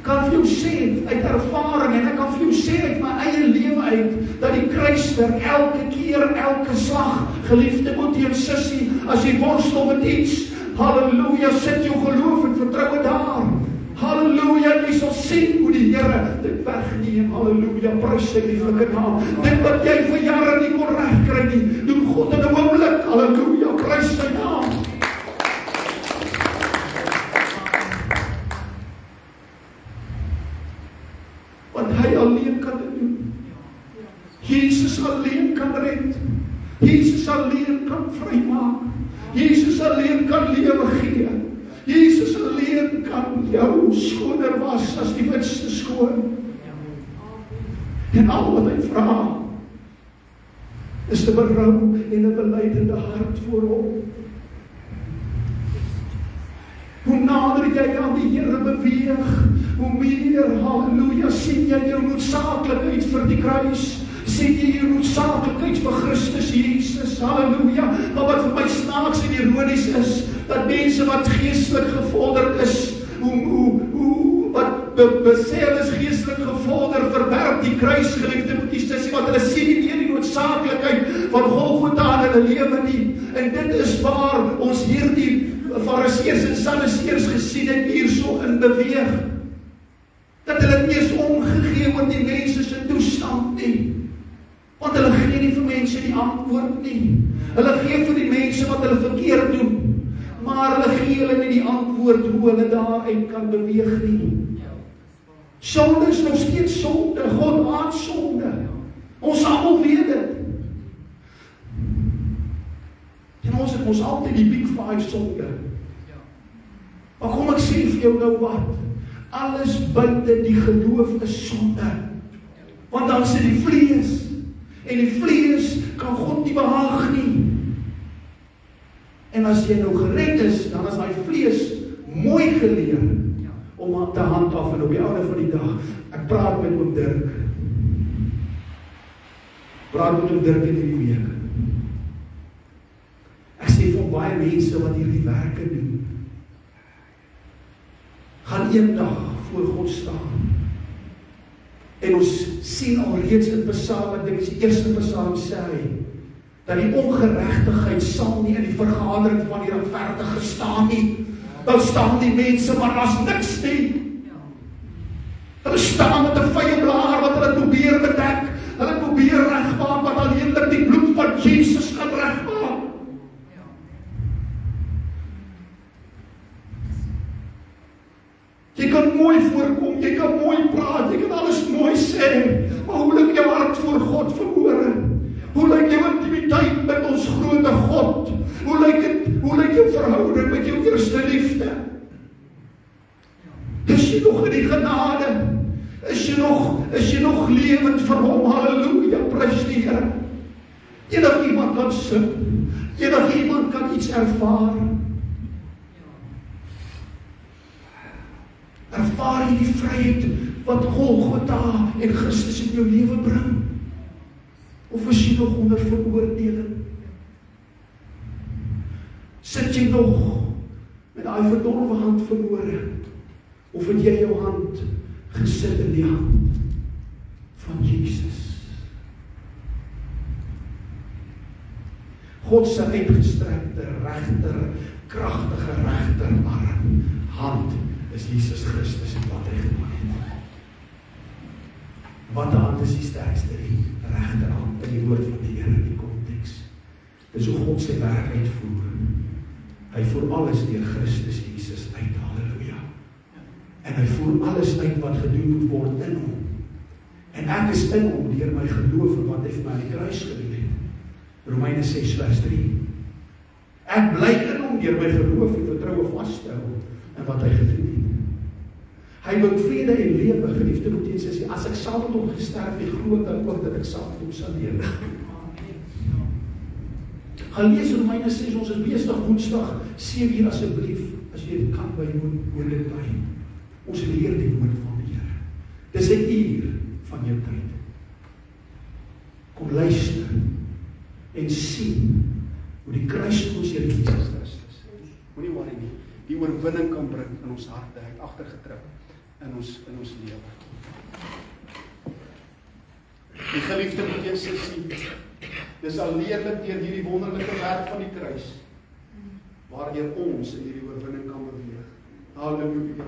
kan vir jou sê uit ervaring, en ek kan vir jou sê uit my eie lewe uit, dat die kruiswerk elke keer, elke slag, geliefde boetie en sussie, as jy worstel met iets, halleluja, sit jou geloof en vertroue daar. Halleluja, jy sal sien hoe die Here dit wegneem. Halleluja, prys sy lieflike naam. Dit wat jy vir jare nie kon regkry nie, doen God in 'n oomblik. Halleluja, prys sy naam. Want hy alleen kan dit doen. Jesus alleen kan red. Jesus alleen kan vrymaak. Jesus alleen kan lewe gee. Jesus alleen kan jou skoner was as die witste skoon. En al wat hy vra, is 'n berou en 'n belydende hart voor hom. Hoe nader jy aan die Here beweeg, hoe meer, halleluja, sien jy jou noodsaaklikheid vir die kruis, sê jy die noodsaaklikheid van Christus Jesus, halleluja. Maar wat vir my snaaks en ironies is, dat mense wat geestelik gevorderd is, wat besê hulle is geestelik gevorderd, verwerp die kruis, geliefde boeties, want hulle sien nie meer die noodsaaklikheid van Golgotha in hulle lewe nie. En dit is waar ons hierdie Fariseërs en Sadduseërs gesien het hierso in beweeg. Dat hulle nie eens omgegee oor die mense se toestand nie. Want hulle gee nie vir mense die antwoord nie. Hulle gee vir die mense wat hulle verkeerd doen. Maar hulle gee hulle nie die antwoord hoe hulle daaruit kan beweeg nie. Sonde is nog steeds sonde. God haat sonde. Ons almal weet dit. En ons het ons altyd die big five sonde. Maar kom ek sê vir jou nou wat? Alles buite die geloof is sonde. Want dan sê die vlees. En die vlees kan God nie behaag nie. En as jy nou gered is, dan is hy vlees mooi geleer om te handhaaf. En op die oude van die dag, ek praat met oom Dirk. Praat met oom Dirk in die week. Ek sê van baie mense wat hierdie werke doen, gaan eendag voor God staan. En ons sien al reeds in Psalm, ek dink is die eerste Psalm sê hy, dat die ongeregtigheid sal nie in die vergadering van die regverdige staan nie. Dan staan die mense maar as niks nie. Hulle staan met 'n vye blaar wat hulle probeer bedek. Hulle probeer regmaak wat alleenlik die bloed van Jesus kan regmaak. Jy kan mooi voorkom, jy kan mooi praat, jy kan alles mooi sê, maar hoe lyk jou hart voor God verlore? Hoe lyk jou intimiteit met ons grote God? Hoe lyk jou verhouding met jou eerste liefde? Is jy nog in die genade? Is jy nog lewend vir hom? Halleluja, prys die Here. Enigiemand kan sing. Enigiemand kan iets ervaar. Ervaar jy die vryheid wat Golgotha en Christus in jou lewe bring? Of is jy nog onder veroordeling? Sit jy nog met daai verdorwe hand verlore? Of het jy jou hand gesit in die hand van Jesus? God se uitgestrekte regter, kragtige regterarm, hand is Jesus Christus en wat hy gedoen het. Wat die hand is die sterkste, die regterhand in die woord van die Here in die konteks. Dis hoe God sy werk uitvoer. Hy voer alles deur Christus Jesus uit, halleluja. En hy voer alles uit wat gedoen moet word in hom. En ek is in hom deur my geloof en wat hy vir my aan die kruis gedoen het. Romeine 6 vers 3. Ek bly in hom deur my geloof en vertroue vas te hou in wat hy gedoen het. Hy bring vrede en lewe, geliefde Boeties, as ek saam met hom gesterf het, glo ek ook dat ek saam met hom sal lewe. Gaan lees Romeine 6, ons is besig Woensdag 7 uur asseblief, as jy dit kan by hoor dit by. Ons leer die woord van die Here. Dis 'n uur van jou tyd. Kom luister en sien hoe die kruis van ons Here Jesus Christus, moenie worry nie, die oorwinning kan bring in ons harte, hy het agtergetrek in ons lewe. Die geliefde Boeties, dis alleenlik deur hierdie wonderlike werk van die kruis waardeur ons in hierdie oorwinning kan beweeg. Halleluja.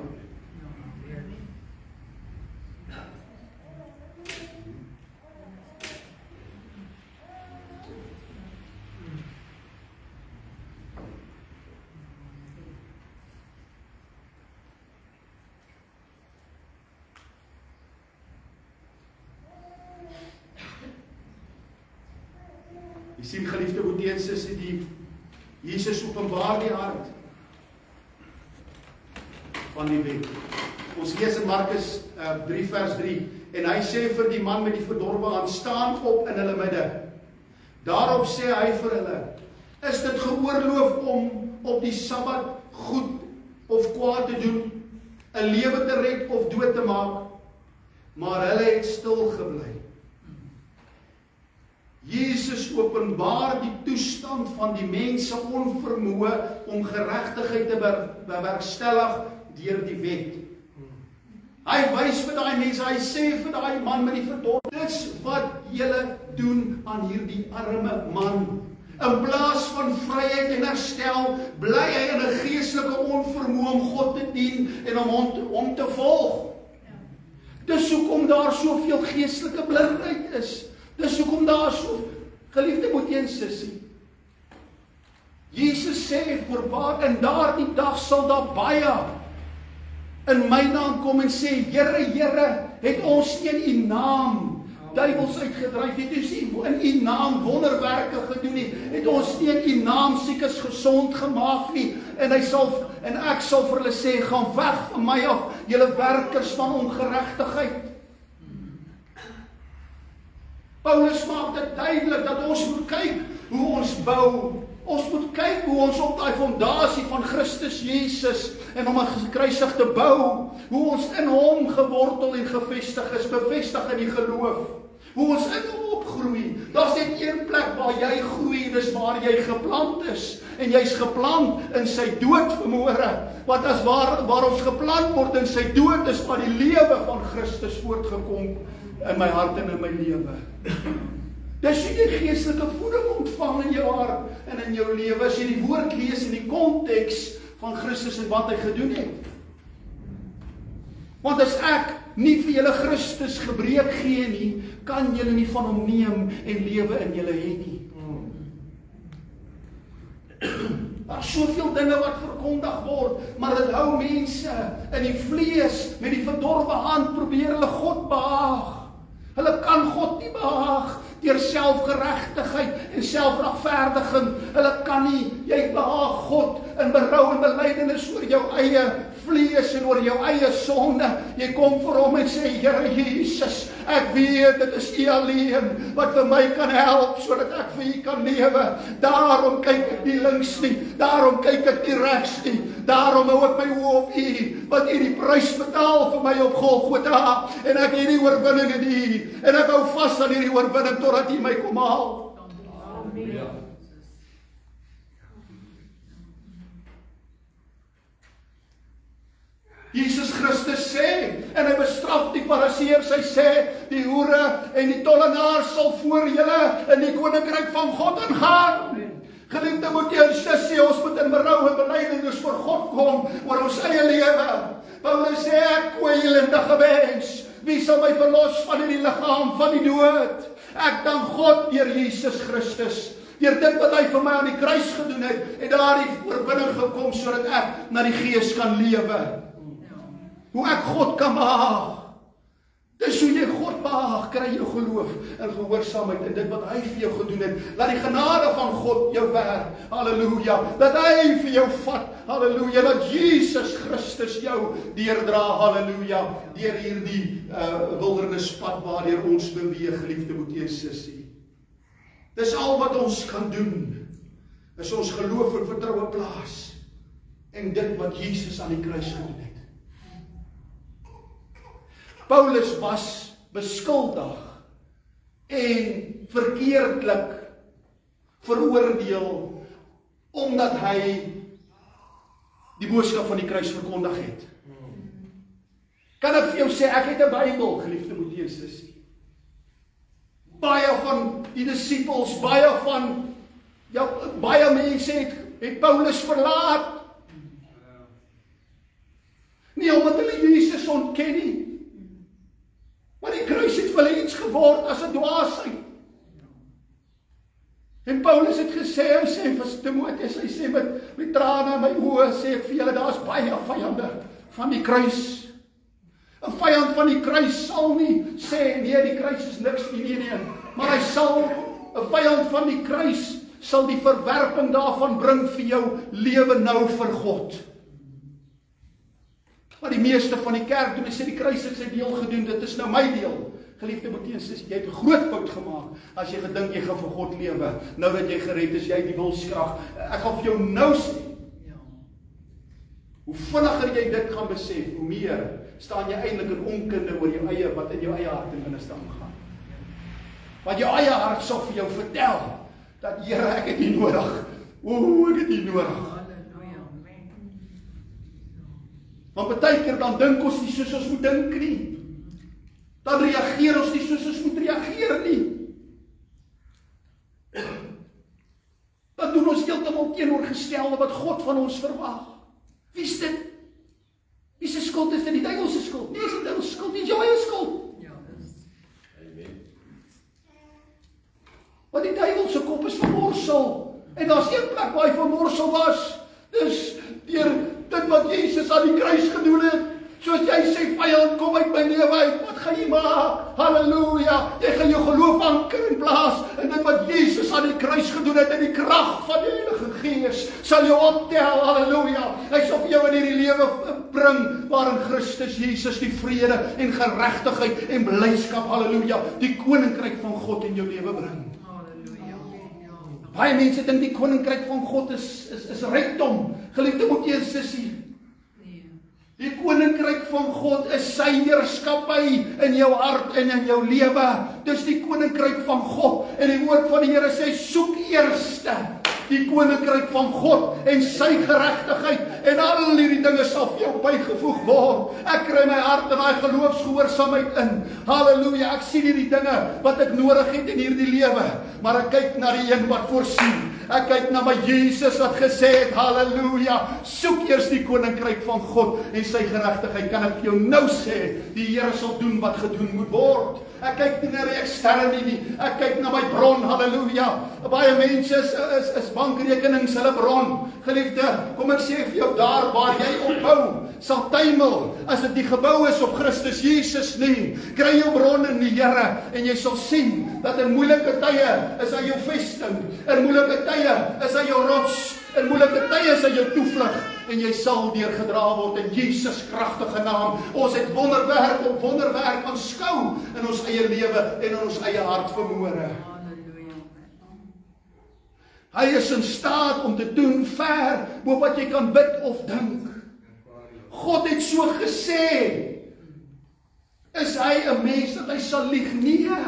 Jy sien, geliefde Boeties, die Jesus openbaar die hart van die wet. Ons lees in Markus 3 vers 3, en hy sê vir die man met die verdorwe hand, staan op in hulle midde. Daarop sê hy vir hulle, is dit geoorloof om op die Sabbat goed of kwaad te doen, 'n lewe te red of dood te maak? Maar hulle het stil gebly. Jesus openbaar die toestand van die mense onvermoë om geregtigheid te bewerkstellig deur die wet. Hy wys vir daai mense, hy sê vir daai man met die verdorwe, dis wat julle doen aan hierdie arme man. In plaas van vryheid en herstel, bly hy in 'n geestelike onvermoë om God te dien en om te volg. Dis hoekom daar soveel geestelike blindheid is. Dis hoekom daar so, geliefde broer en sussie, Jesus sê voorbaar, in daardie dag sal daar baie in my naam kom en sê, Here, Here, het ons nie in U naam duiwels uitgedryf, het ons nie in U naam wonderwerke gedoen nie, het ons nie in U naam siekes gesond gemaak nie, en ek sal vir hulle sê, gaan weg van my af, julle werkers van ongeregtigheid. Paulus maak dit duidelik dat ons moet kyk hoe ons bou. Ons moet kyk hoe ons op daai fondasie van Christus Jesus en om 'n gekruisig te bou, hoe ons in hom gewortel en gevestig is, bevestig in die geloof. Hoe ons in hom opgroei. Daar's net een plek waar jy groei, dis waar jy geplant is. En jy's geplant in sy dood vanmôre. Want as waar ons geplant word in sy dood, is waar die lewe van Christus voortgekom in my hart en in my lewe. Dis jy die geestelike voeding ontvang in jou hart en in jou lewe, as jy die woord lees in die konteks van Christus en wat hy gedoen het. Want as ek nie vir julle Christus gebreek gee nie, kan julle nie van hom neem en lewe in julle hê nie. Daar is soveel dinge wat verkondig word, maar dit hou mense in die vlees, met die verdorwe hand probeer hulle God behaag. Hulle kan God nie behaag deur selfgeregtigheid en selfregverdiging. Hulle kan nie, jy behaag God in berou en belydenis oor jou eie vlees en oor jou eie sonde. Jy kom vir hom en sê, Here Jesus, ek weet dit is U alleen wat vir my kan help sodat ek vir U kan lewe. Daarom kyk ek nie links nie, daarom kyk ek nie regs nie, daarom hou ek my oë op U, wat U die prys betaal vir my op Golgotha, en ek het die oorwinning in U, en ek hou vas aan hierdie oorwinning totdat U my kom haal. Amen. Jesus Christus sê, en hy bestraf die fariseërs, hy sê, die hoere en die tollenaars sal voor julle in die koninkryk van God ingaan. Geliefde moet jy sê, ons moet in berou en belydenis voor God kom, oor ons eie lewe. Paulus sê, ek kwylendige mens, wie sal my verlos van hierdie liggaam van die dood? Ek dank God deur Jesus Christus, deur dit wat hy vir my aan die kruis gedoen het daar die oorwinning gekom, sodat ek na die Gees kan lewe. Hoe ek God kan behaag. Dis hoe jy God behaag, kry jou geloof en gehoorsaamheid in dit wat hy vir jou gedoen het. Laat die genade van God jou werk, halleluja, dat hy vir jou vat, halleluja, dat Jesus Christus jou deurdra, halleluja, deur hierdie wildernispad waardeur ons beweeg, geliefde broer en sussie. Dis al wat ons kan doen, is ons geloof en vertroue plaas en dit wat Jesus aan die kruis gedoen het. Paulus was beskuldig en verkeerdelik veroordeel omdat hy die boodskap van die kruis verkondig het. Kan ek vir jou sê, ek het 'n Bybel, geliefde broer en sussie. Baie van die disippels, baie mense het Paulus verlaat. Nie omdat hulle Jesus ontken nie, maar die kruis het vir hulle iets geword as 'n dwaasheid. En Paulus het gesê, hy sê vir Timoteus, hy sê met trane in my oë, sê ek vir julle, daar is baie vyande van die kruis. 'n Vyand van die kruis sal nie sê, nee, die kruis is niks nie, nee, maar hy sal, 'n vyand van die kruis sal die verwerping daarvan bring vir jou lewe nou vir God. Maar die meeste van die kerk doen, sê die kruis het sy deel gedoen, dit is nou my deel. Geliefde broer en sussie, jy het 'n groot fout gemaak as jy gedink jy gaan vir God lewe. Nou dat jy gered is, jy die wilskrag. Ek gaan vir jou nou sê, hoe vinniger jy dit gaan besef, hoe meer staan jy eintlik in onkunde oor jou eie, wat in jou eie hart en binneste aangaan. Want jou eie hart sal vir jou vertel dat Here, ek het nie nodig. Ek het nie nodig. Want baie keer dan dink ons nie soos ons moet dink nie. Dan reageer ons nie soos ons moet reageer nie. Dan doen ons heeltemal teenoorgestelde wat God van ons verwag. Wie is dit? Wie se skuld is dit? Die duiwel se skuld? Nee, is die duiwel se skuld, nie jou eie skuld. Want die duiwel se kop is vermorsel. En daar's een plek waar hy vermorsel was. Dis deur dit wat Jesus aan die kruis gedoen het. Soos jy sê, vyand, kom uit my lewe uit. Wat gaan jy maak? Halleluja. Jy gaan jou geloof anker in plaas. En dit wat Jesus aan die kruis gedoen het, in die krag van die Heilige Gees, sal jou optel. Halleluja. Hy sal vir jou in hierdie lewe bring, waarin Christus Jesus die vrede en geregtigheid en blydskap, halleluja, die koninkryk van God in jou lewe bring. Baie mense dink die koninkryk van God is rykdom. Geliefde, moet jy sussie. Die koninkryk van God is sy heerskappy in jou hart en in jou lewe. Dis die koninkryk van God. En die woord van die Here sê, soek eerste die koninkryk van God en sy geregtigheid, en al hierdie dinge sal vir jou bygevoeg word. Ek kry my hart in daai geloofsgehoorsaamheid in. Halleluja, ek sien hierdie dinge wat ek nodig het in hierdie lewe, maar ek kyk na die een wat voorsien. Ek kyk na my Jesus wat gesê het, halleluja, soek eers die koninkryk van God en sy geregtigheid. Kan ek vir jou nou sê, die Here sal doen wat gedoen moet word. Ek kyk nie na die eksterne nie, ek kyk na my bron, halleluja. Baie mense is bankrekenings hulle bron. Geliefde, kom ek sê vir jou, daar waar jy opbou, sal tuimel, as dit die gebou is op Christus Jesus nie. Kry jou bron in die Here, en jy sal sien, dat in moeilike tye is hy jou vesting, in moeilike tye is hy jou rots, in moeilike tye is hy jou toevlug, en jy sal deurgedra word in Jesus kragtige naam. Ons het wonderwerk op wonderwerk aanskou in ons eie lewe en in ons eie hart vermoere. Hy is in staat om te doen ver bo wat jy kan bid of dink. God het so gesê. Is hy 'n mens dat hy sal lieg? Nee.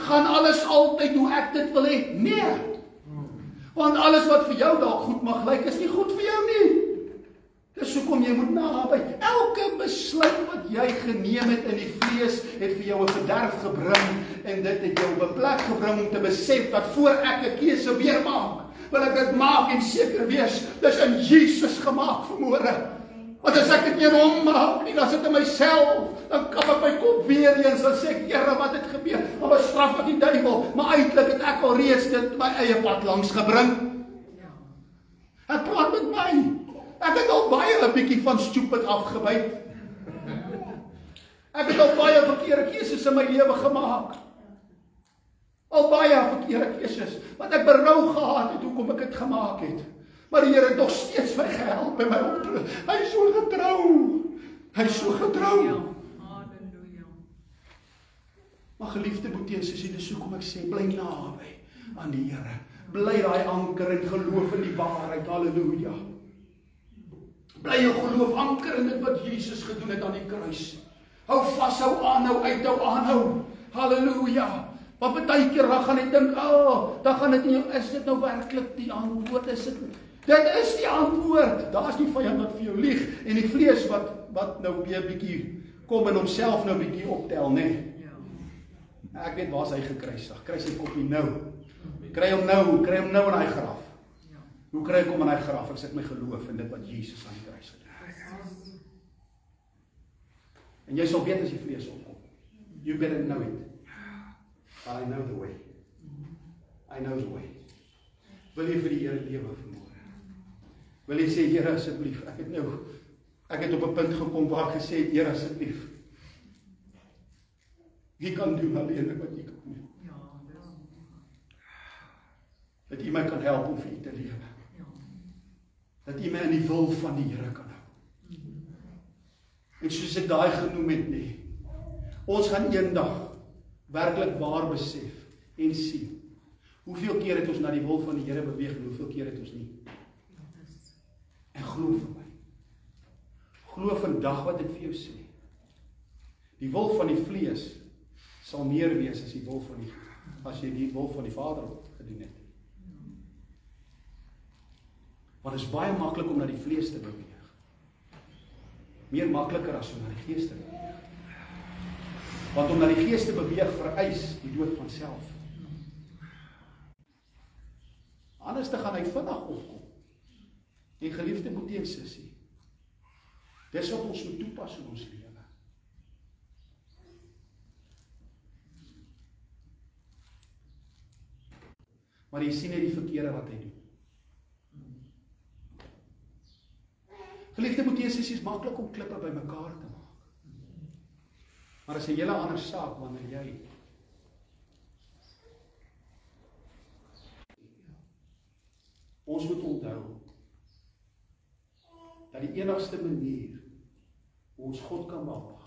Gaan alles altyd hoe ek dit wil hê? Nee. Want alles wat vir jou dalk goed mag lyk, is nie goed vir jou nie. Dis hoekom jy moet naby. Elke besluit wat jy geneem het in die vlees, het vir jou 'n verderf gebring, en dit het jou op 'n plek gebring om te besef dat voor ek 'n keuse weer maak, wil ek dit maak en seker wees, dis in Jesus gemaak vanmôre. Want as ek dit nie in hom maak nie, dan sit in myself, dan kap ek my kop weer eens, dan sê ek, Here, wat het gebeur? Dan bestraf ek die duiwel, maar eintlik het ek al reeds dit my eie pad langs gebring. Ek praat met my. Ek het al baie 'n bietjie van stupid afgebyt. Ek het al baie verkeerde keuses in my lewe gemaak. Al baie verkeerde keuses, wat ek berou gehad het, hoekom ek dit gemaak het. Maar die Here het nog steeds my gehelp en my op. Hy is so getrou. Hy is so getrou. Halleluja. Maar geliefde broer en sussie, dis hoekom ek sê, bly naby aan die Here. Bly daai anker en geloof in die waarheid. Halleluja. Bly jou geloof anker in dit wat Jesus gedoen het aan die kruis. Hou vas, hou aanhou, uithou, aanhou. Halleluja. Want baie keer dan gaan jy dink, dan gaan dit nie, is dit nou werklik die antwoord? Is dit is die antwoord. Daar's die vyand wat vir jou lieg, en die vlees wat nou weer bietjie kom en homself nou bietjie optel, nê? Ek weet waar's hy gekruisig. Kry sy koppie nou. Kry hom nou in hy graf. Hoe kry ek hom in hy graf? Ek sit my geloof in dit wat Jesus aan die kruis gedoen het. En jy sal weet as die vlees opkom. You better know it. I know the way. I know the way. Wil jy vir die Here lewe vanmôre? Wil jy sê, Here, asseblief, ek het op 'n punt gekom waar ek gesê het, Here, asseblief. Wie kan doen alleen wat jy kan doen? Dat jy my kan help om vir u te lewe. Dat jy my in die wil van die Here kan hou. En soos ek daai genoem het, nee, ons gaan eendag werklik waar besef en sien. Hoeveel keer het ons na die wil van die Here beweeg en hoeveel keer het ons nie? En glo vir my. Glo vandag wat ek vir jou sê. Die wil van die vlees sal meer wees as as jy die wil van die Vader gedoen het. Want het is baie maklik om na die vlees te beweeg. Meer makliker as om na die gees te beweeg. Want om na die gees te beweeg vereis die dood van self. Anders te gaan hy vinnig opkom. En geliefde broer en sussie, dis wat ons moet toepas in ons lewe. Maar jy sien net die verkeerde wat hy doen. Geliefde broer en sussie, is maklik om klippe by mekaar te maak. Maar is 'n hele ander saak wanneer jy ons moet onthou dat die enigste manier hoe ons God kan behaag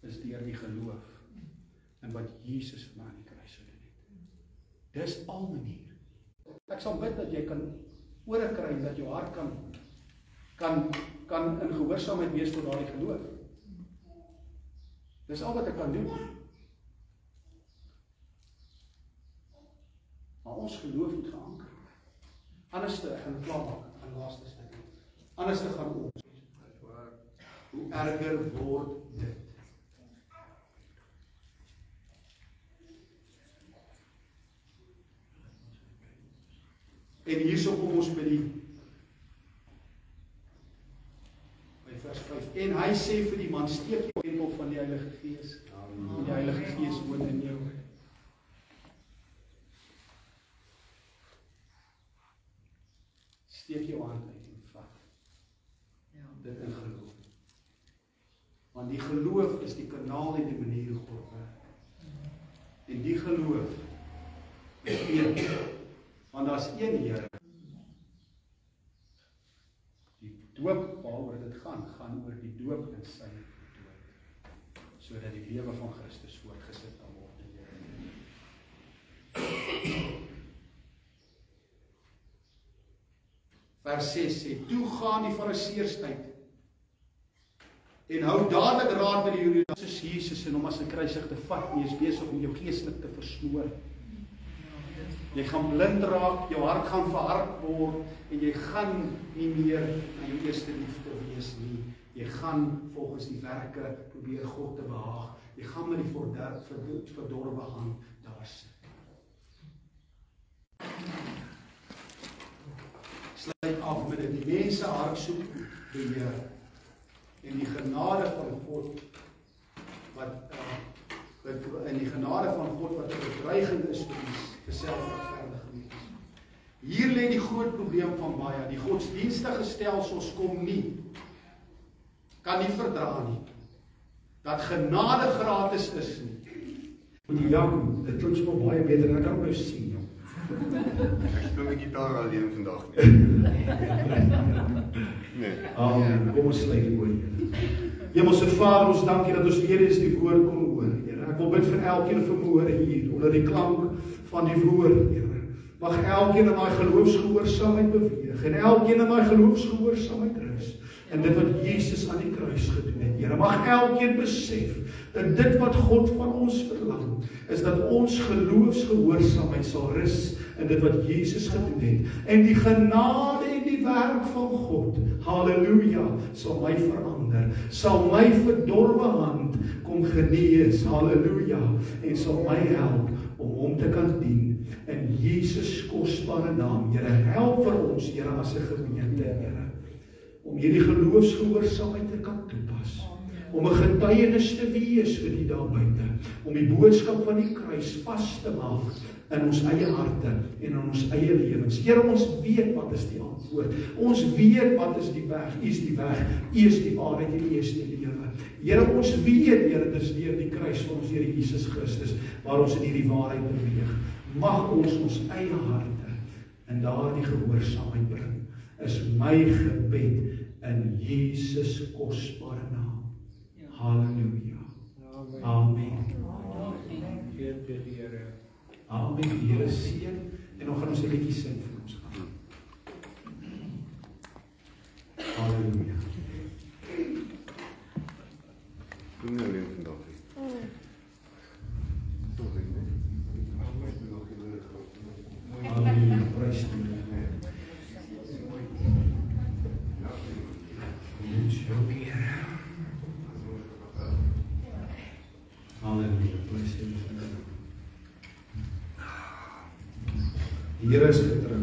is deur die geloof in wat Jesus vir my aan die kruis gedoen het. Dis al manier. Ek sal bid dat jy kan ore kry, dat jou hart kan in gehoorsaamheid wees tot daardie geloof. Dis al wat ek kan doen. Maar ons geloof moet geanker. Anders te gaan klaarmaak aan laaste stuk. Anders te gaan ons. Hoe erger word dit? En hierso kom ons by vers 5. En hy sê vir die man, steek jou tempel van die Heilige Gees. En die Heilige Gees woon in jou. Steek jou hand uit en vat. Dit in geloof. Want die geloof is die kanaal en die manier hoe God werk. En die geloof is een. Want daar is een Here. Die doop waaroor dit gaan oor die doop in sy dood. Sodat die lewe van Christus voortgesit kan word in jou. Vers 6 sê, toe gaan die Fariseërs uit en hou dadelik raad met die Jode, soos Jesus en hom as 'n kruisigde vat, en jy is besig om jou geestelik te versmoor. Jy gaan blind raak, jou hart gaan verhard word, en jy gaan nie meer na jou eerste liefde wees nie. Jy gaan volgens die werke probeer God te behaag. Jy gaan met die verdorwe hand daar sit. Sluit af met dit. Die mense hart soek die Here. En die genade van God wat bedreigend is vir selfregverdige mense. Hier lê die groot probleem van baie. Die godsdienstige stelsels kan nie verdra nie. Dat genade gratis is nie. Die Jakob, dit klink so baie beter en ek kan nou sien. Ek speel my gitaar alleen vandag nie. Amen. Kom ons sluit die oor. Hemelse Vader, ons dank U dat ons weer eens die woord kon hoor, Here. Ek wil bid vir elkeen vanmôre hier, onder die klank van die woord, Here. Mag elkeen in daai geloofsgehoorsaamheid beweeg, en elkeen in daai geloofsgehoorsaamheid rus, en dit wat Jesus aan die kruis gedoen het, Here. Mag elkeen besef, dat dit wat God van ons verlang, is dat ons geloofsgehoorsaamheid sal rus, in dit wat Jesus gedoen het, en die genade en die werk van God, halleluja, sal my verander, sal my verdorwe hand kom genees, halleluja, en sal my help om hom te kan dien, in Jesus kosbare naam, Here, help vir ons, Here, as 'n gemeente, Here, om hierdie geloofsgehoorsaamheid te kan toepas, om 'n getuienis te wees vir die daar buite, om die boodskap van die kruis vas te maak in ons eie harte en in ons eie lewens. Here, ons weet wat is die antwoord. Ons weet wat is die weg. U is die weg, U is die waarheid en U is die lewe. Here, ons weet, Here, dit is deur die kruis van ons Here Jesus Christus waar ons in hierdie waarheid beweeg. Mag ons eie harte in daardie gehoorsaamheid bring. Is my gebed in Jesus kosbare naam. Halleluja. Amen. Amen. Die Here seën, en dan gaan ons 'n liedjie sing vir ons gaan. Halleluja. Doen nou weer vandag. Die Here is getrou.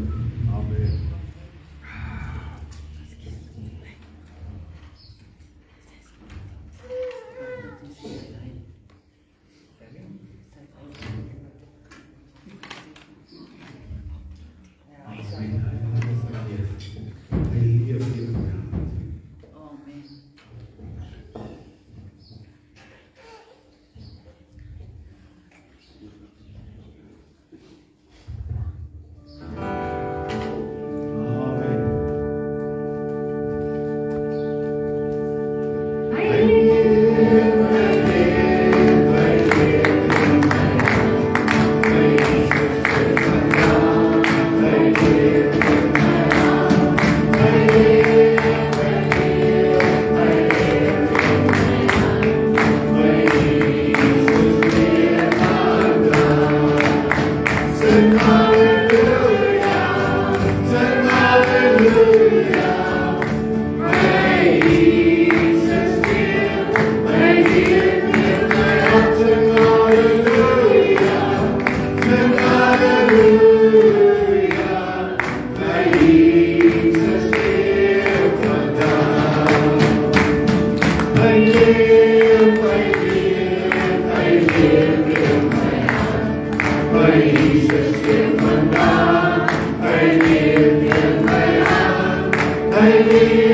Amen.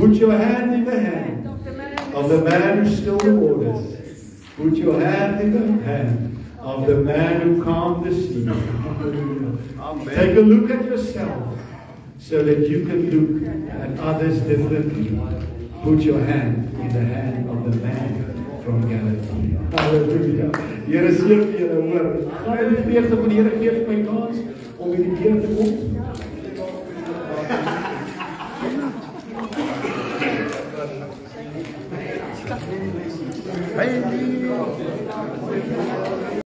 Put your hand in the hand of the man who stilled the waters. Put your hand in the hand of the man who calmed the sea. Take a look at yourself so that you can look at others differently. Put your hand in the hand of the man from Galilee. Hallelujah. Here is hier vir julle hoor. Gaan in die vreugde van die Here gee vir my kans om in die Here te kom. Hey.